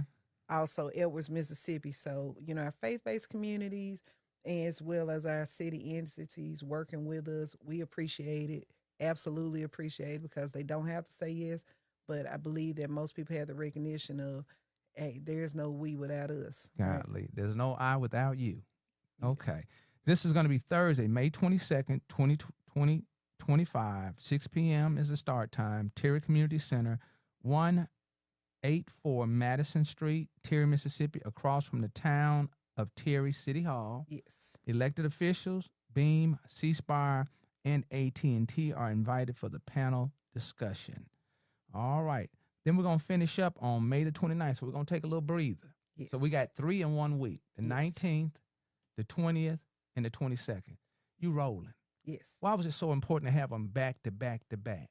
also Edwards, Mississippi. So, you know, our faith-based communities as well as our city entities working with us, we appreciate it. Absolutely appreciate it because they don't have to say yes. But I believe that most people have the recognition of, hey, there's no we without us. Right? Godly. There's no I without you. Yes. Okay. This is going to be Thursday, May 22nd, 2025. 6 p.m. is the start time. Terry Community Center, 184 Madison Street, Terry, Mississippi, across from the town of Terry City Hall. Yes. Elected officials, Beam, C Spire, and AT&T are invited for the panel discussion. All right. Then we're going to finish up on May the 29th. So we're going to take a little breather. Yes. So we got 3 in 1 week, the 19th, the 20th, and the 22nd. You rolling. Yes. Why was it so important to have them back to back to back?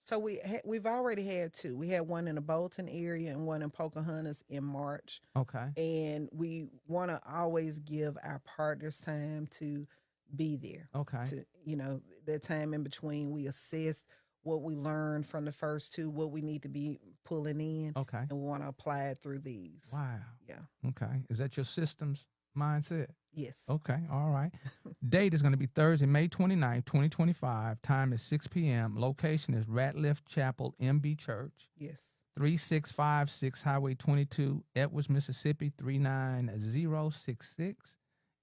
So we've already had 2. We had one in the Bolton area and one in Pocahontas in March. Okay. And we want to always give our partners time to be there. Okay. To, you know, that time in between, we assess what we learned from the first 2, what we need to be pulling in. Okay. And we want to apply it through these. Wow. Yeah. Okay. Is that your systems mindset? Yes. Okay. All right. Date is going to be Thursday, May 29th, 2025. Time is 6 p.m. Location is Ratliff Chapel MB Church. Yes. 3656 Highway 22, Edwards, Mississippi, 39066.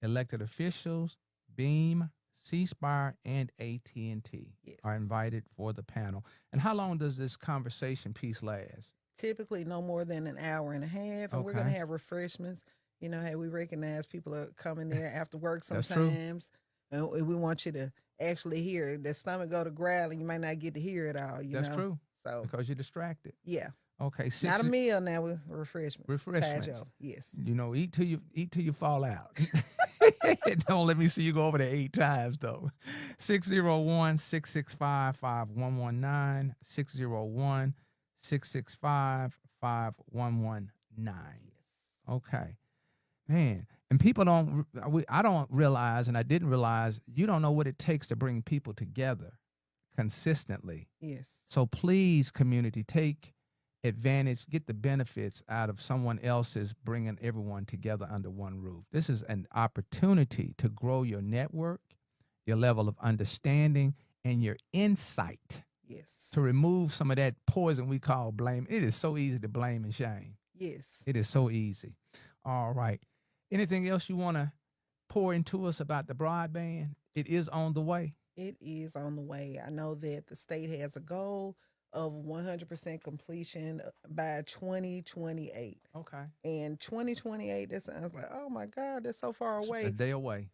Elected officials, Beam, C Spire, and AT&T are invited for the panel. And how long does this conversation piece last? Typically no more than an hour and a half. And we're going to have refreshments. You know, hey, we recognize people are coming there after work sometimes. And we want you to actually hear it. Their stomach go to growling. You might not get to hear it all. That's know? true. So because you're distracted. Yeah. Okay. Not a meal now with refreshments. Refreshments. Pajo. Yes. You know, eat till you fall out. Don't let me see you go over there 8 times though. 601-665-5119. 601-665-5119. Okay. Man, and people I don't realize, and I didn't realize, you don't know what it takes to bring people together consistently. Yes. So please, community, take advantage, get the benefits out of someone else's bringing everyone together under one roof. This is an opportunity to grow your network, your level of understanding, and your insight. Yes. To remove some of that poison we call blame. It is so easy to blame and shame. Yes. It is so easy. All right. Anything else you want to pour into us about the broadband? It is on the way. It is on the way. I know that the state has a goal of 100% completion by 2028. Okay. And 2028, that sounds like, oh my God, that's so far away. A day away.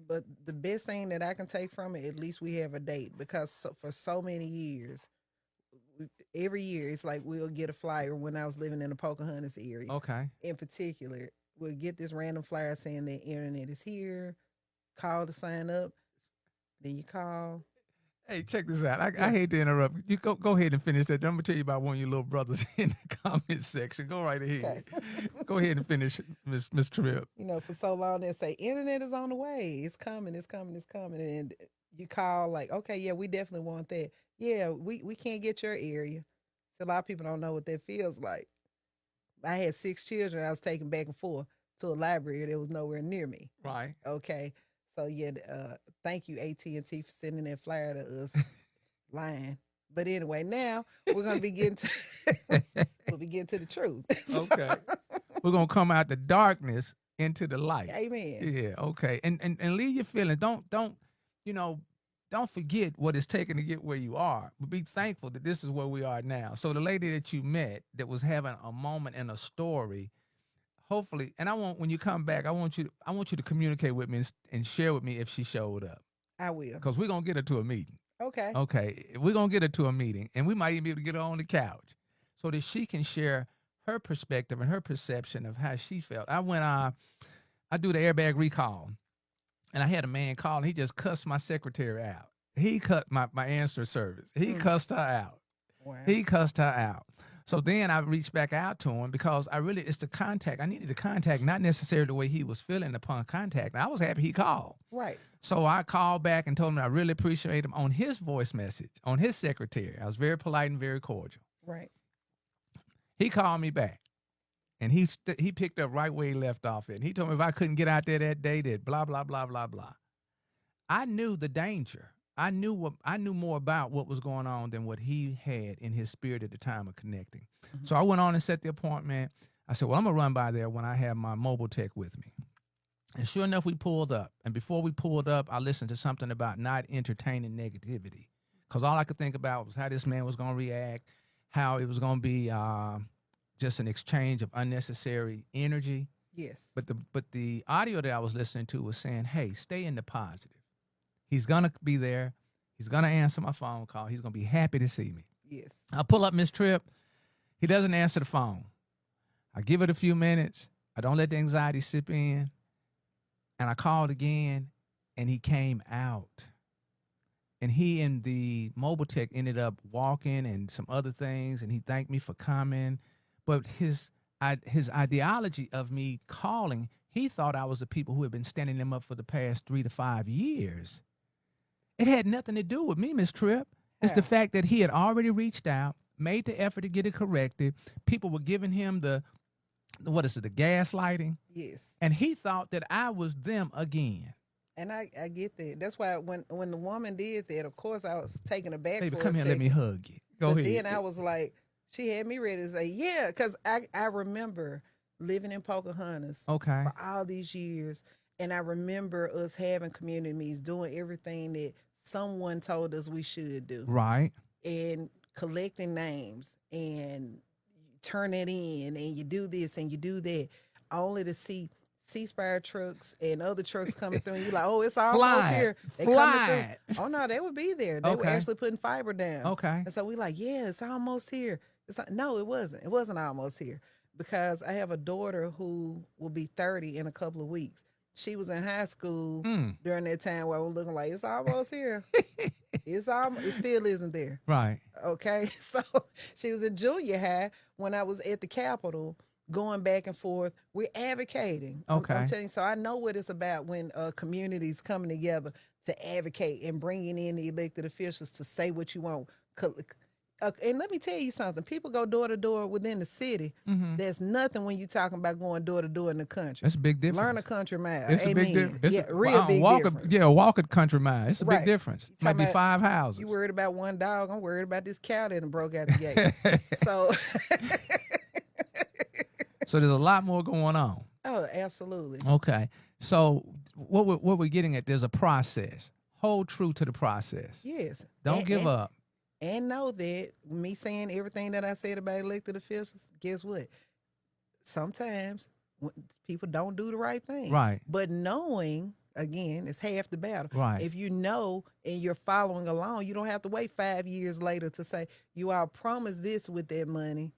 But the best thing that I can take from it, at least we have a date, because for so many years, every year it's like we'll get a flyer. When I was living in the Pocahontas area, okay, in particular, we'll get this random flyer saying the internet is here. Call to sign up. Then you call. Hey, check this out. I hate to interrupt. You go ahead and finish that. I'm gonna tell you about one of your little brothers in the comment section. Go right ahead. Okay. Go ahead and finish, Miss Tripp. You know, for so long they say internet is on the way. It's coming. It's coming. It's coming. And you call like, okay, yeah, we definitely want that. Yeah, we can't get your area. So a lot of people don't know what that feels like. I had 6 children. I was taking back and forth to a library that was nowhere near me. Right. Okay. So yeah, thank you AT&T for sending that flyer to us. Lying. But anyway, now we're gonna be getting to we'll be getting to the truth. Okay. We're gonna come out the darkness into the light. Amen. Yeah. Okay. And leave your feelings. Don't forget what it's taken to get where you are. But be thankful that this is where we are now. So the lady that you met that was having a moment and a story. Hopefully, and when you come back, I want you to communicate with me and share with me if she showed up. I will. Because we're going to get her to a meeting. Okay. Okay. We're going to get her to a meeting, and we might even be able to get her on the couch so that she can share her perspective and her perception of how she felt. I do the airbag recall, and I had a man call, and he just cussed my secretary out. He cut my answer service. He cussed her out. Wow. He cussed her out. So then I reached back out to him because it's the contact. I needed the contact, not necessarily the way he was feeling upon contact. And I was happy he called. Right. So I called back and told him I really appreciate him on his voice message, on his secretary. I was very polite and very cordial. Right. He called me back. And he picked up right where he left off at. And he told me if I couldn't get out there that day, that blah, blah, blah, blah, blah. I knew the danger. I knew more about what was going on than what he had in his spirit at the time of connecting. Mm-hmm. So I went on and set the appointment. I said, well, I'm going to run by there when I have my mobile tech with me. And sure enough, we pulled up. And before we pulled up, I listened to something about not entertaining negativity. Because all I could think about was how this man was going to react, how it was going to be just an exchange of unnecessary energy. Yes. But the audio that I was listening to was saying, hey, stay in the positive. He's going to be there. He's going to answer my phone call. He's going to be happy to see me. Yes. I pull up Miss Tripp. He doesn't answer the phone. I give it a few minutes. I don't let the anxiety sip in. And I called again, and he came out. And he and the mobile tech ended up walking and some other things, and he thanked me for coming. But his ideology of me calling, he thought I was the people who had been standing him up for the past 3 to 5 years. It had nothing to do with me, Miss Tripp. It's the fact that he had already reached out, made the effort to get it corrected. People were giving him the gaslighting. Yes. And he thought that I was them again. And I get that. That's why when the woman did that, of course, I was taken aback. Baby, for come a here, second. let me hug you. Go ahead. Then I was like, she had me ready to say, yeah, because I remember living in Pocahontas for all these years. And I remember us having community meetings, doing everything that someone told us we should do. Right. And collecting names and turn it in, and you do this and you do that, only to see C-Spire trucks and other trucks coming through. And you're like, oh, it's almost here. They coming through. Oh, no, they would be there. They were actually putting fiber down. Okay. And so we like, yeah, it's almost here. No, it wasn't. It wasn't almost here, because I have a daughter who will be 30 in a couple of weeks. She was in high school during that time where we're looking like, it's almost here. It still isn't there. Right. Okay. So she was in junior high when I was at the Capitol going back and forth. We're advocating. Okay. I'm telling you, so I know what it's about when communities coming together to advocate and bringing in the elected officials to say what you want. And let me tell you something. People go door to door within the city. Mm-hmm. There's nothing when you're talking about going door to door in the country. That's a big difference. Learn a country mile. It's Amen. a big difference. Yeah, real big difference. Walk a country mile. It's a big difference. It might be 5 houses. You worried about one dog. I'm worried about this cow that broke out the gate. So there's a lot more going on. Oh, absolutely. Okay. So what we're getting at, there's a process. Hold true to the process. Yes. Don't give up. And know that me saying everything that I said about elected officials, guess what? Sometimes people don't do the right thing. Right. But knowing, again, is half the battle. Right. If you know and you're following along, you don't have to wait 5 years later to say, you all promised this with that money,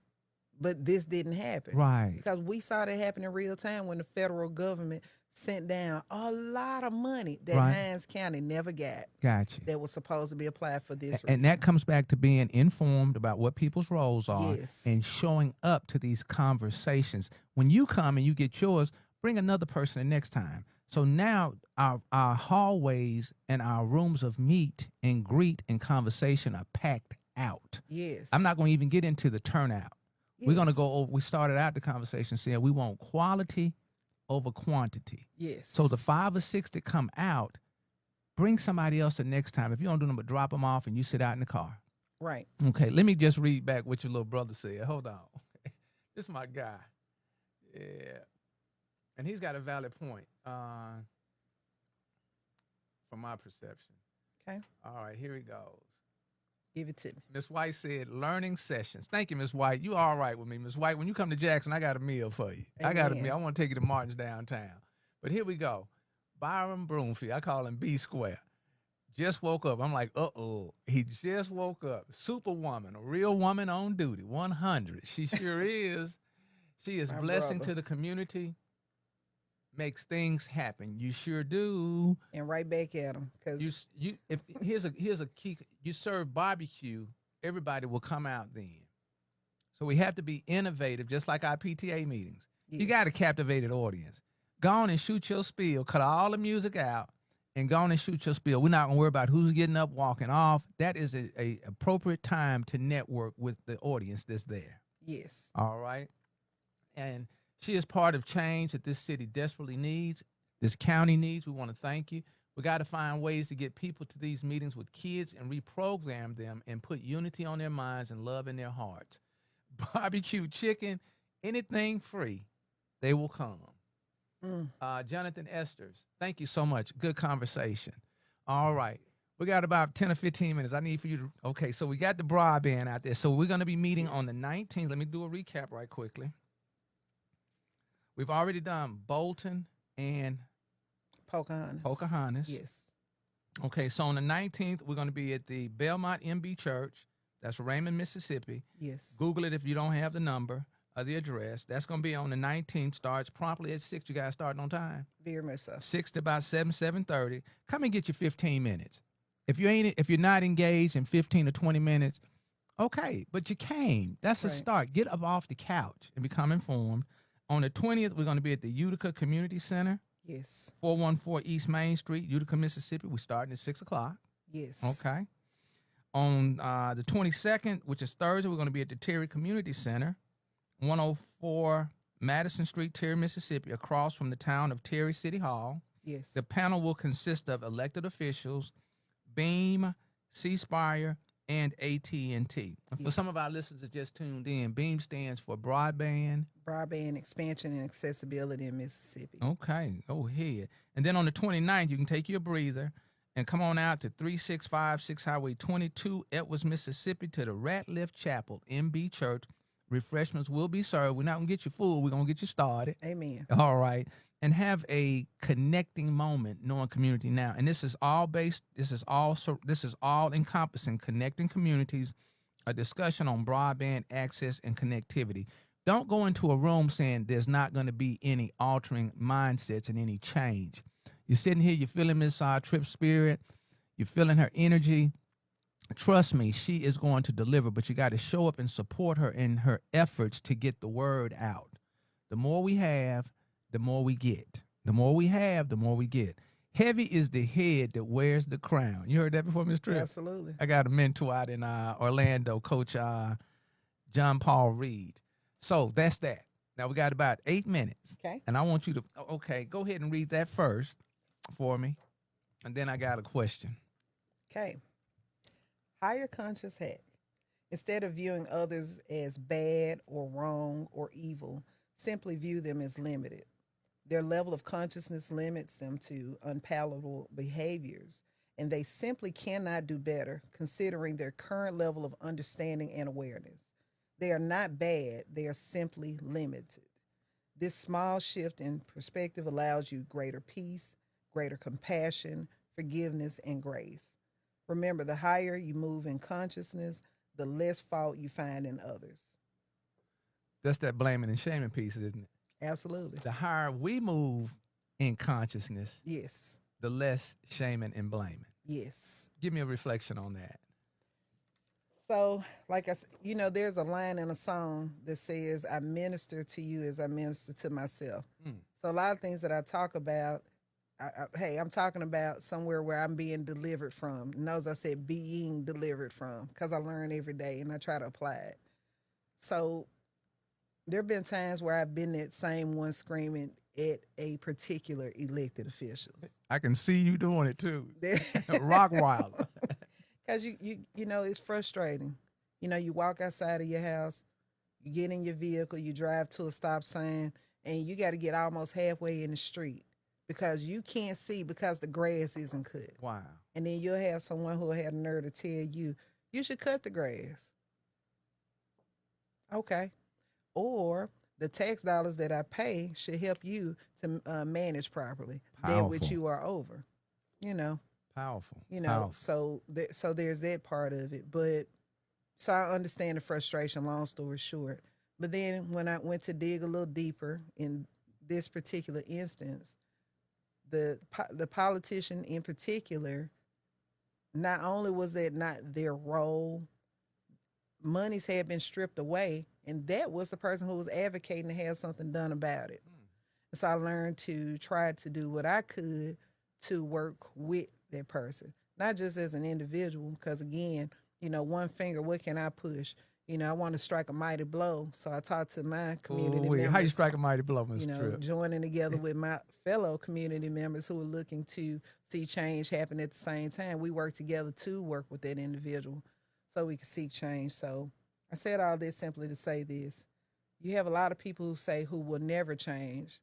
but this didn't happen. Right. Because we saw that happen in real time when the federal government sent down a lot of money that Hinds County never got. Gotcha. That was supposed to be applied for this reason. And that comes back to being informed about what people's roles are and showing up to these conversations. When you come and you get yours, bring another person the next time. So now our hallways and our rooms of meet and greet and conversation are packed out. Yes. I'm not going to even get into the turnout. Yes. We're going to go over, we started out the conversation saying we want quality over quantity. Yes. So the 5 or 6 that come out, bring somebody else the next time. If you don't do them but drop them off and you sit out in the car. Right. Okay, let me just read back what your little brother said. Hold on. This is my guy. Yeah. And he's got a valid point from my perception. Okay. All right, here he goes. Give it to me. Miss White said, learning sessions. Thank you, Miss White. You all right with me. Miss White, when you come to Jackson, I got a meal for you. Amen. I got a meal. I want to take you to Martin's downtown. But here we go. Byron Broomfield. I call him B Square. Just woke up. I'm like, uh-oh. He just woke up. Superwoman, a real woman on duty, 100. She sure is. She is blessing to the community. Makes things happen. You sure do. And right back at them. Here's a key. You serve barbecue, everybody will come out then. So we have to be innovative, just like our PTA meetings. Yes. You got to captivate an audience. Go on and shoot your spiel. Cut all the music out and go on and shoot your spiel. We're not going to worry about who's getting up, walking off. That is a appropriate time to network with the audience that's there. Yes. All right. and she is part of change that this city desperately needs, this county needs. We want to thank you. We got to find ways to get people to these meetings with kids and reprogram them and put unity on their minds and love in their hearts. Barbecue chicken, anything free, they will come. Jonathan Esters, thank you so much. Good conversation. All right. We got about 10 or 15 minutes. I need for you to, okay, so we got the broadband out there. So we're going to be meeting on the 19th. Let me do a recap right quickly. We've already done Bolton and Pocahontas. Yes. Okay, so on the 19th, we're going to be at the Belmont MB Church. That's Raymond, Mississippi. Yes. Google it if you don't have the number or the address. That's going to be on the 19th. Starts promptly at 6. You guys starting on time? Very much so. 6 to about 7:30. Come and get your 15 minutes. If you're not engaged in 15 to 20 minutes, okay, but you came. That's a start. Get up off the couch and become informed. On the 20th, we're going to be at the Utica Community Center. Yes. 414 East Main Street, Utica, Mississippi. We're starting at 6 o'clock. Yes. Okay. On the 22nd, which is Thursday, we're going to be at the Terry Community Center, 104 Madison Street, Terry, Mississippi, across from the town of Terry City Hall. Yes. The panel will consist of elected officials, Beam, C Spire, and AT&T. For some of our listeners that just tuned in, Beam stands for Broadband Expansion and Accessibility in Mississippi. Okay, go ahead. And then on the 29th, you can take your breather and come on out to 3656 Highway 22, Edwards, Mississippi, to the Ratliff Chapel, MB Church. Refreshments will be served. We're not going to get you full. We're going to get you started. Amen. All right. And have a connecting moment knowing community now. And this is all encompassing connecting communities, a discussion on broadband access and connectivity. Don't go into a room saying there's not going to be any altering mindsets and any change. You're sitting here, you're feeling Miss Tripp's spirit, you're feeling her energy. Trust me, she is going to deliver, but you got to show up and support her in her efforts to get the word out. The more we have, the more we get. The more we have, the more we get. Heavy is the head that wears the crown. You heard that before, Ms. Tripp? Absolutely. I got a mentor out in Orlando, Coach John Paul Reed. So that's that. Now we got about 8 minutes. Okay. And I want you to, go ahead and read that first for me. And then I got a question. Okay. Higher conscious hack. Instead of viewing others as bad or wrong or evil, simply view them as limited. Their level of consciousness limits them to unpalatable behaviors, and they simply cannot do better considering their current level of understanding and awareness. They are not bad, they are simply limited. This small shift in perspective allows you greater peace, greater compassion, forgiveness, and grace. Remember, the higher you move in consciousness, the less fault you find in others. That's that blaming and shaming piece, isn't it? Absolutely. The higher we move in consciousness, Yes. the less shaming and blaming. Yes. Give me a reflection on that. So, like I said, there's a line in a song that says, I minister to you as I minister to myself. So a lot of things that I talk about, I'm talking about somewhere where I'm being delivered from. Notice I said being delivered from, because I learn every day and I try to apply it. So there have been times where I've been that same one screaming at a particular elected official. I can see you doing it too. Rock wild. Because you it's frustrating. You walk outside of your house, you get in your vehicle, you drive to a stop sign, and you got to get almost halfway in the street because you can't see because the grass isn't cut. Wow. And then you'll have someone who will have the nerve to tell you, you should cut the grass. Okay. Or the tax dollars that I pay should help you to manage properly that which you are over. Powerful. Powerful. So there's that part of it. But so I understand the frustration, long story short. But then when I went to dig a little deeper in this particular instance, the politician in particular, not only was that not their role, monies had been stripped away, and that was the person who was advocating to have something done about it. So I learned to try to do what I could to work with that person, not just as an individual, because again, one finger, what can I push? You know, I want to strike a mighty blow. So I talked to my community Oh, wait. How you members, strike a mighty blow, you Mr. know, Tripp? joining together with my fellow community members who are looking to see change happen at the same time. We work together to work with that individual so we can seek change. So I said all this simply to say this. You have a lot of people who say who will never change.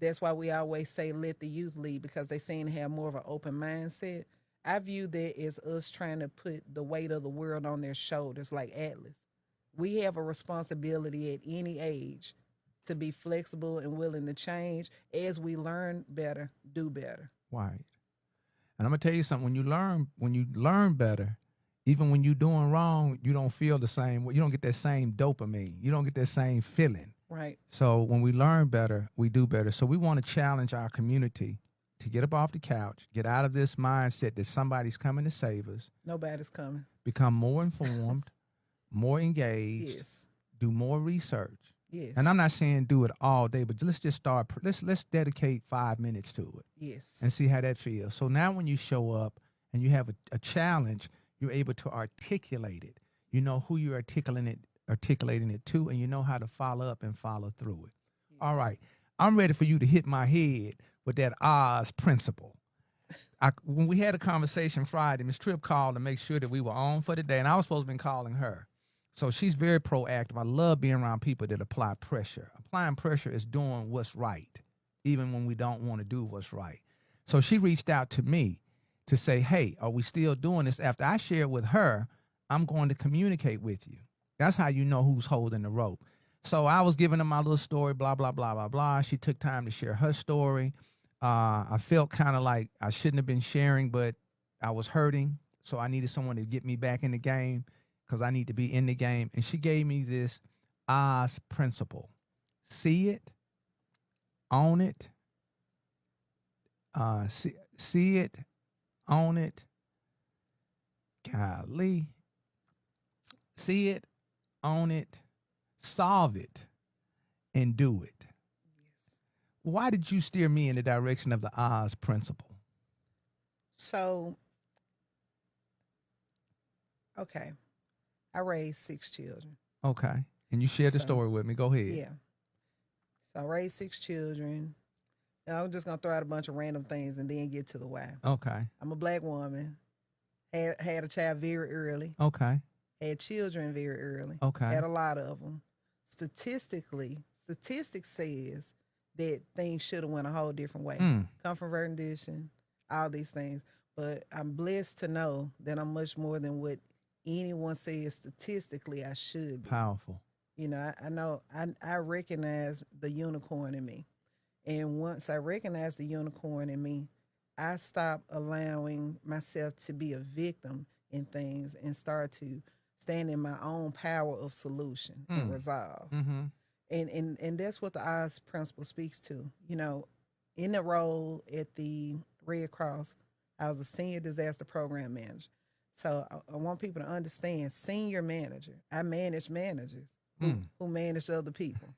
That's why we always say let the youth lead because they seem to have more of an open mindset. I view that as us trying to put the weight of the world on their shoulders like Atlas. We have a responsibility at any age to be flexible and willing to change as we learn better, do better. Right. And I'm gonna tell you something. When you learn better, even when you're doing wrong, you don't feel the same. You don't get that same dopamine. You don't get that same feeling. Right. So when we learn better, we do better. So we want to challenge our community to get up off the couch, get out of this mindset that somebody's coming to save us, Nobody's coming. become more informed, more engaged, Yes. do more research. Yes. And I'm not saying do it all day, but let's just start. Let's dedicate 5 minutes to it Yes. and see how that feels. So now when you show up and you have a challenge, you're able to articulate it. You know who you're articulating it to, and you know how to follow up and follow through it. Yes. All right. I'm ready for you to hit my head with that Oz principle. When we had a conversation Friday, Ms. Tripp called to make sure that we were on for the day, and I was supposed to be calling her. So she's very proactive. I love being around people that apply pressure. Applying pressure is doing what's right, even when we don't want to do what's right. So she reached out to me to say, hey, are we still doing this? After I shared with her, I'm going to communicate with you. That's how you know who's holding the rope. So I was giving her my little story, blah, blah, blah, blah, blah. She took time to share her story. I felt kind of like I shouldn't have been sharing, but I was hurting. So I needed someone to get me back in the game because I need to be in the game. And she gave me this Oz principle. See it, own it, see it, own it. Golly. See it, own it, solve it, and do it. Yes. Why did you steer me in the direction of the Oz principle? So, okay. I raised 6 children. Okay. And you shared the So, story with me. Go ahead. Yeah. So I raised 6 children. And I'm just gonna throw out a bunch of random things and then get to the why. Okay. I'm a black woman. Had a child very early. Okay. Had children very early. Okay. Had a lot of them. Statistics says that things should have went a whole different way. Come from verdant condition, all these things. But I'm blessed to know that I'm much more than what anyone says statistically I should be. Powerful. You know, I know I recognize the unicorn in me. And once I recognize the unicorn in me, I stop allowing myself to be a victim in things and start to stand in my own power of solution and resolve. Mm-hmm. And that's what the Oz principle speaks to. You know, in the role at the Red Cross, I was a senior disaster program manager. So I want people to understand senior manager. I manage managers who manage other people.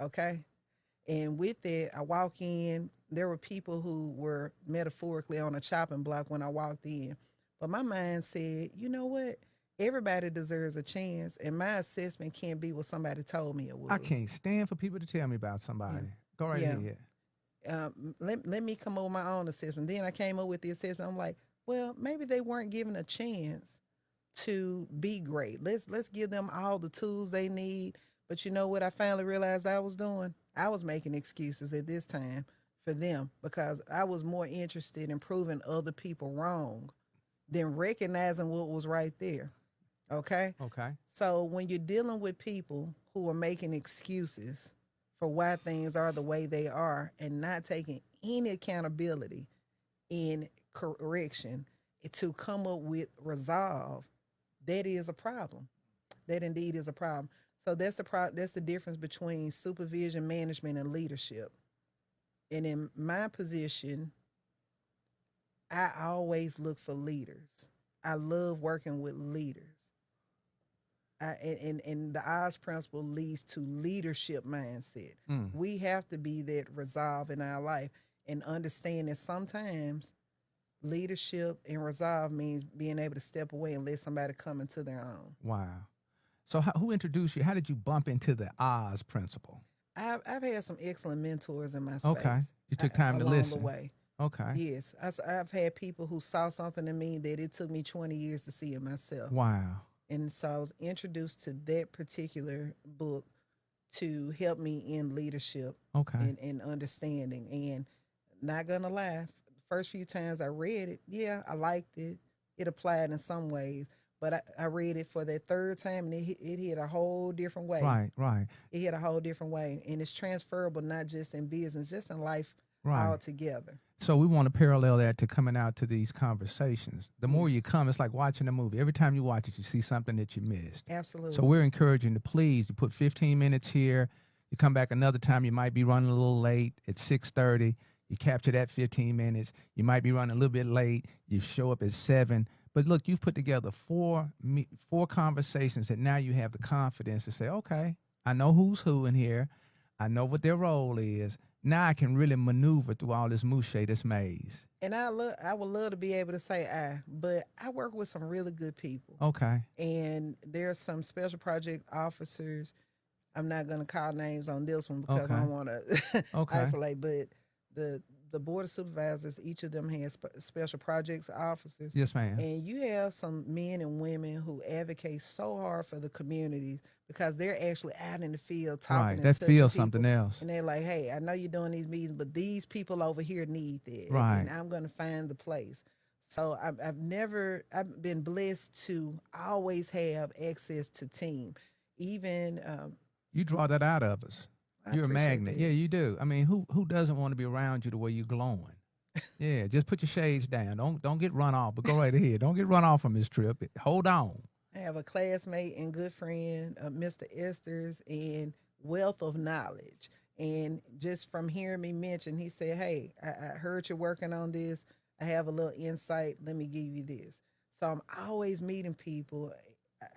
Okay? And with that, I walk in. There were people who were metaphorically on a chopping block when I walked in. But my mind said, you know what? Everybody deserves a chance, and my assessment can't be what somebody told me it was. I can't stand for people to tell me about somebody. Go right ahead. Let me come up with my own assessment. Then I came up with the assessment. I'm like, well, maybe they weren't given a chance to be great. Let's give them all the tools they need. But you know what I finally realized I was doing? I was making excuses at this time for them because I was more interested in proving other people wrong than recognizing what was right there. Okay? Okay. So when you're dealing with people who are making excuses for why things are the way they are and not taking any accountability in correction to come up with resolve, that is a problem. That indeed is a problem. So that's the difference between supervision, management, and leadership. And in my position, I always look for leaders. I love working with leaders. And the Oz principle leads to leadership mindset. We have to be that resolve in our life and understand that sometimes leadership and resolve means being able to step away and let somebody come into their own. Wow. So who introduced you? How did you bump into the Oz principle? I've had some excellent mentors in my Okay. space You took time to along the listen. way. Okay. Yes, I've had people who saw something in me that it took me 20 years to see in myself. Wow. And so I was introduced to that particular book to help me in leadership Okay. and understanding. And not gonna lie, first few times I read it, yeah, I liked it. It applied in some ways, but I read it for that third time and it hit a whole different way. Right, right, It hit a whole different way. And it's transferable not just in business, just in life right. altogether. So we want to parallel that to coming out to these conversations. The more you Yes, come, it's like watching a movie. Every time you watch it, you see something that you missed. So absolutely. we're encouraging to please, you put 15 minutes here, you come back another time, you might be running a little late at 6:30, you capture that 15 minutes, you might be running a little bit late, you show up at 7. But look, you've put together four conversations that now you have the confidence to say, okay, I know who's who in here. I know what their role is. Now I can really maneuver through all this mouche, this maze. And I would love to be able to say but I work with some really good people. Okay. And there's some special project officers. I'm not going to call names on this one because I Okay. don't want to Okay. isolate, but the board of supervisors, each of them has special projects officers. Yes, ma'am. And you have some men and women who advocate so hard for the communities because they're actually out in the field talking Right. and That touching feels people. something else. And they're like, hey, I know you're doing these meetings, but these people over here need that. And Right. I'm going to find the place. So I've been blessed to always have access to team. Even, You draw that out of us. I You're a appreciate magnet. that. Yeah, you do. I mean, who doesn't want to be around you the way you're glowing? Yeah, just put your shades down. Don't get run off, but go right ahead. Don't get run off from this trip. Hold on. I have a classmate and good friend, Mr. Esters, and wealth of knowledge. And just from hearing me mention, he said, hey, I heard you're working on this. I have a little insight. Let me give you this. So I'm always meeting people.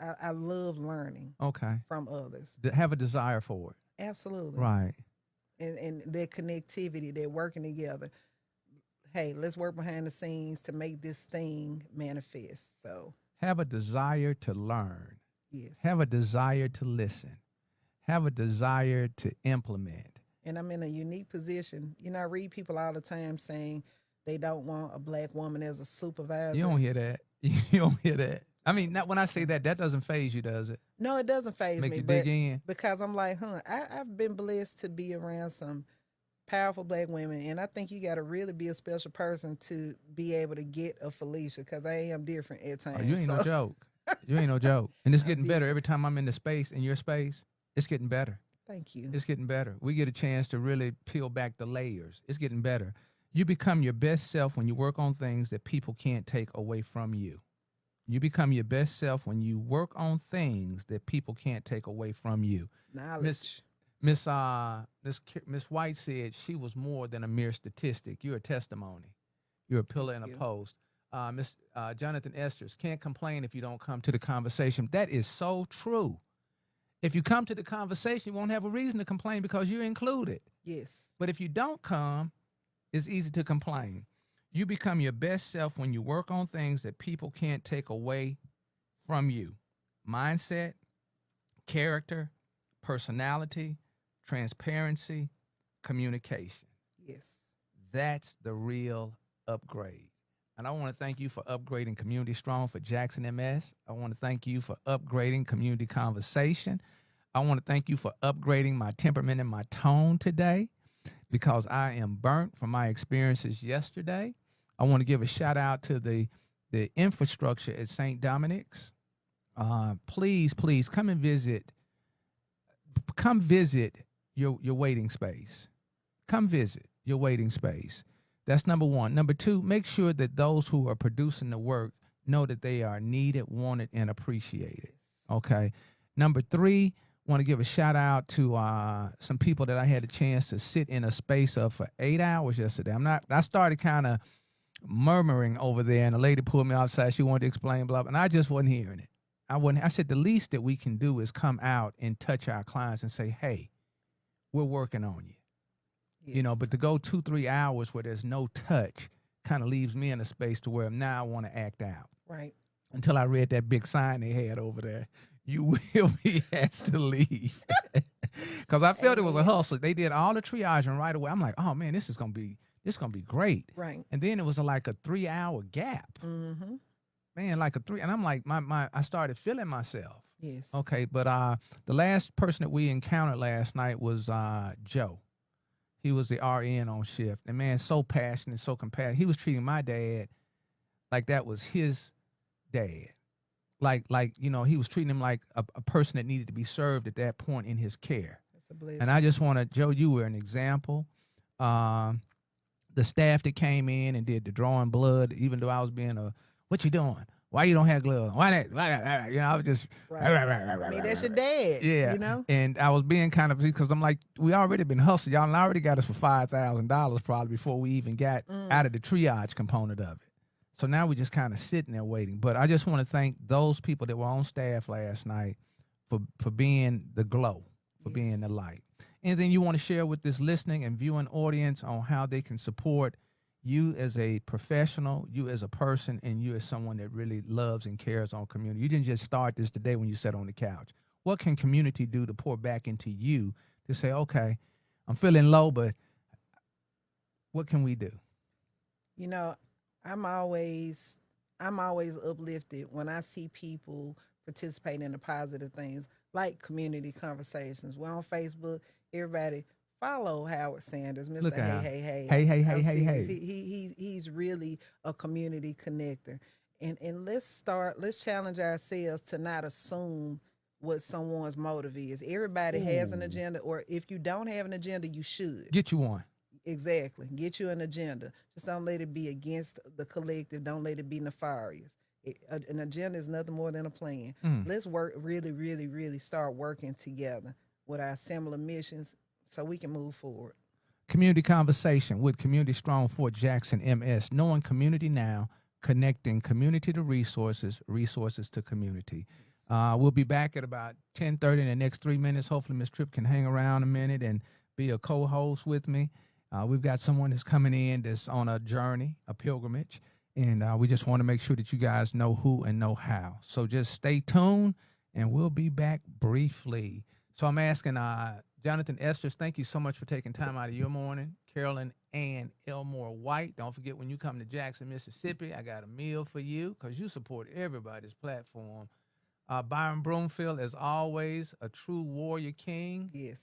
I love learning Okay. from others. Have a desire for it. Absolutely. Right. And their connectivity, they're working together. Hey, let's work behind the scenes to make this thing manifest. So, Have a desire to learn. yes. Have a desire to listen. Have a desire to implement. And I'm in a unique position. You know, I read people all the time saying they don't want a black woman as a supervisor. You don't hear that. You don't hear that. I mean, not when I say that doesn't phase you, does it? No, it doesn't phase Make me. you But dig in. because I'm like, I've been blessed to be around some powerful black women. And I think you got to really be a special person to be able to get a Felicia because I am different at times. Oh, you ain't so no joke. You ain't no joke. And it's I'm getting better different. every time I'm in the space, in your space. It's getting better. Thank you. It's getting better. We get a chance to really peel back the layers. It's getting better. You become your best self when you work on things that people can't take away from you. You become your best self when you work on things that people can't take away from you. Knowledge. Miss White said she was more than a mere statistic. You're a testimony. You're a pillar and a You. post. Miss Jonathan Esters, can't complain if you don't come to the conversation. That is so true. If you come to the conversation, you won't have a reason to complain because you're included. Yes. But if you don't come, it's easy to complain. You become your best self when you work on things that people can't take away from you. Mindset, character, personality, transparency, communication. Yes. That's the real upgrade. And I want to thank you for upgrading Community Strong for JacksonMS. I want to thank you for upgrading Community Conversation. I want to thank you for upgrading my temperament and my tone today because I am burnt from my experiences yesterday. I want to give a shout out to the infrastructure at St. Dominic's. Please come and visit. Come visit your waiting space. Come visit your waiting space. That's number one. Number two, make sure that those who are producing the work know that they are needed, wanted, and appreciated. Okay. Number three, want to give a shout out to some people that I had a chance to sit in a space of for 8 hours yesterday. I started kind of murmuring over there, and a lady pulled me outside. She wanted to explain, blah, blah, and I just wasn't hearing it. I said, the least that we can do is come out and touch our clients and say, hey, we're working on you. Yes. You know, but to go 2-3 hours where there's no touch kind of leaves me in a space to where now I want to act out. Right. Until I read that big sign they had over there. you will be asked to leave. Because I felt it was a Amen. hustle. They did all the triaging right away. I'm like, oh man, this is gonna be great. Right. And then it was like a 3 hour gap. Mm-hmm. Man, like a three, and I'm like, I started feeling myself. Yes. Okay, but the last person that we encountered last night was Joe. He was the RN on shift, and man, so passionate, so compassionate. He was treating my dad like that was his dad. Like he was treating him like a person that needed to be served at that point in his care. That's a blessing. And I just want to, Joe, you were an example. The staff that came in and did the drawing blood, even though I was being what you doing? Why you don't have gloves? Why that? I was just, right. I mean, that's your dad. yeah. And I was being kind of, because I'm like, we already been hustling. Y'all already got us for $5,000 probably before we even got out of the triage component of it. So now we're just kind of sitting there waiting. But I just want to thank those people that were on staff last night for being the glow, for being the light. Anything you want to share with this listening and viewing audience on how they can support you as a professional, you as a person, and you as someone that really loves and cares on community? You didn't just start this today when you sat on the couch. What can community do to pour back into you to say, okay, I'm feeling low, but what can we do? I'm always uplifted when I see people participate in the positive things like community conversations. We're on Facebook. Everybody follow Howard Sanders, Mr. Look at Hey. He's really a community connector. And let's challenge ourselves to not assume what someone's motive is. Everybody has an agenda, or if you don't have an agenda, you should. Get you one. Exactly. Get you an agenda. Just don't let it be against the collective. Don't let it be nefarious. An agenda is nothing more than a plan. Let's work really, really, really start working together with our similar missions so we can move forward. Community conversation with Community Strong Fort JacksonMS. Knowing community now, connecting community to resources, resources to community. We'll be back at about 10:30 in the next 3 minutes. Hopefully, Ms. Tripp can hang around a minute and be a co-host with me. We've got someone that's coming in that's on a journey, a pilgrimage, and we just want to make sure that you guys know who and know how. So just stay tuned, and we'll be back briefly. So I'm asking Jonathan Esters, thank you so much for taking time out of your morning. Carolyn Ann Elmore White, don't forget when you come to Jackson, Mississippi, I got a meal for you because you support everybody's platform. Byron Broomfield, as always, a true warrior king. Yes.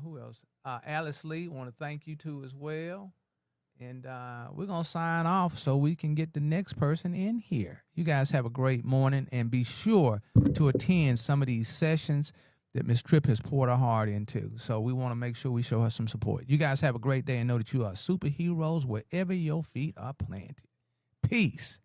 Who else? Alice Lee, want to thank you too as well. And we're going to sign off so we can get the next person in here. You guys have a great morning, and be sure to attend some of these sessions that Ms. Tripp has poured her heart into. So we want to make sure we show her some support. You guys have a great day and know that you are superheroes wherever your feet are planted. Peace.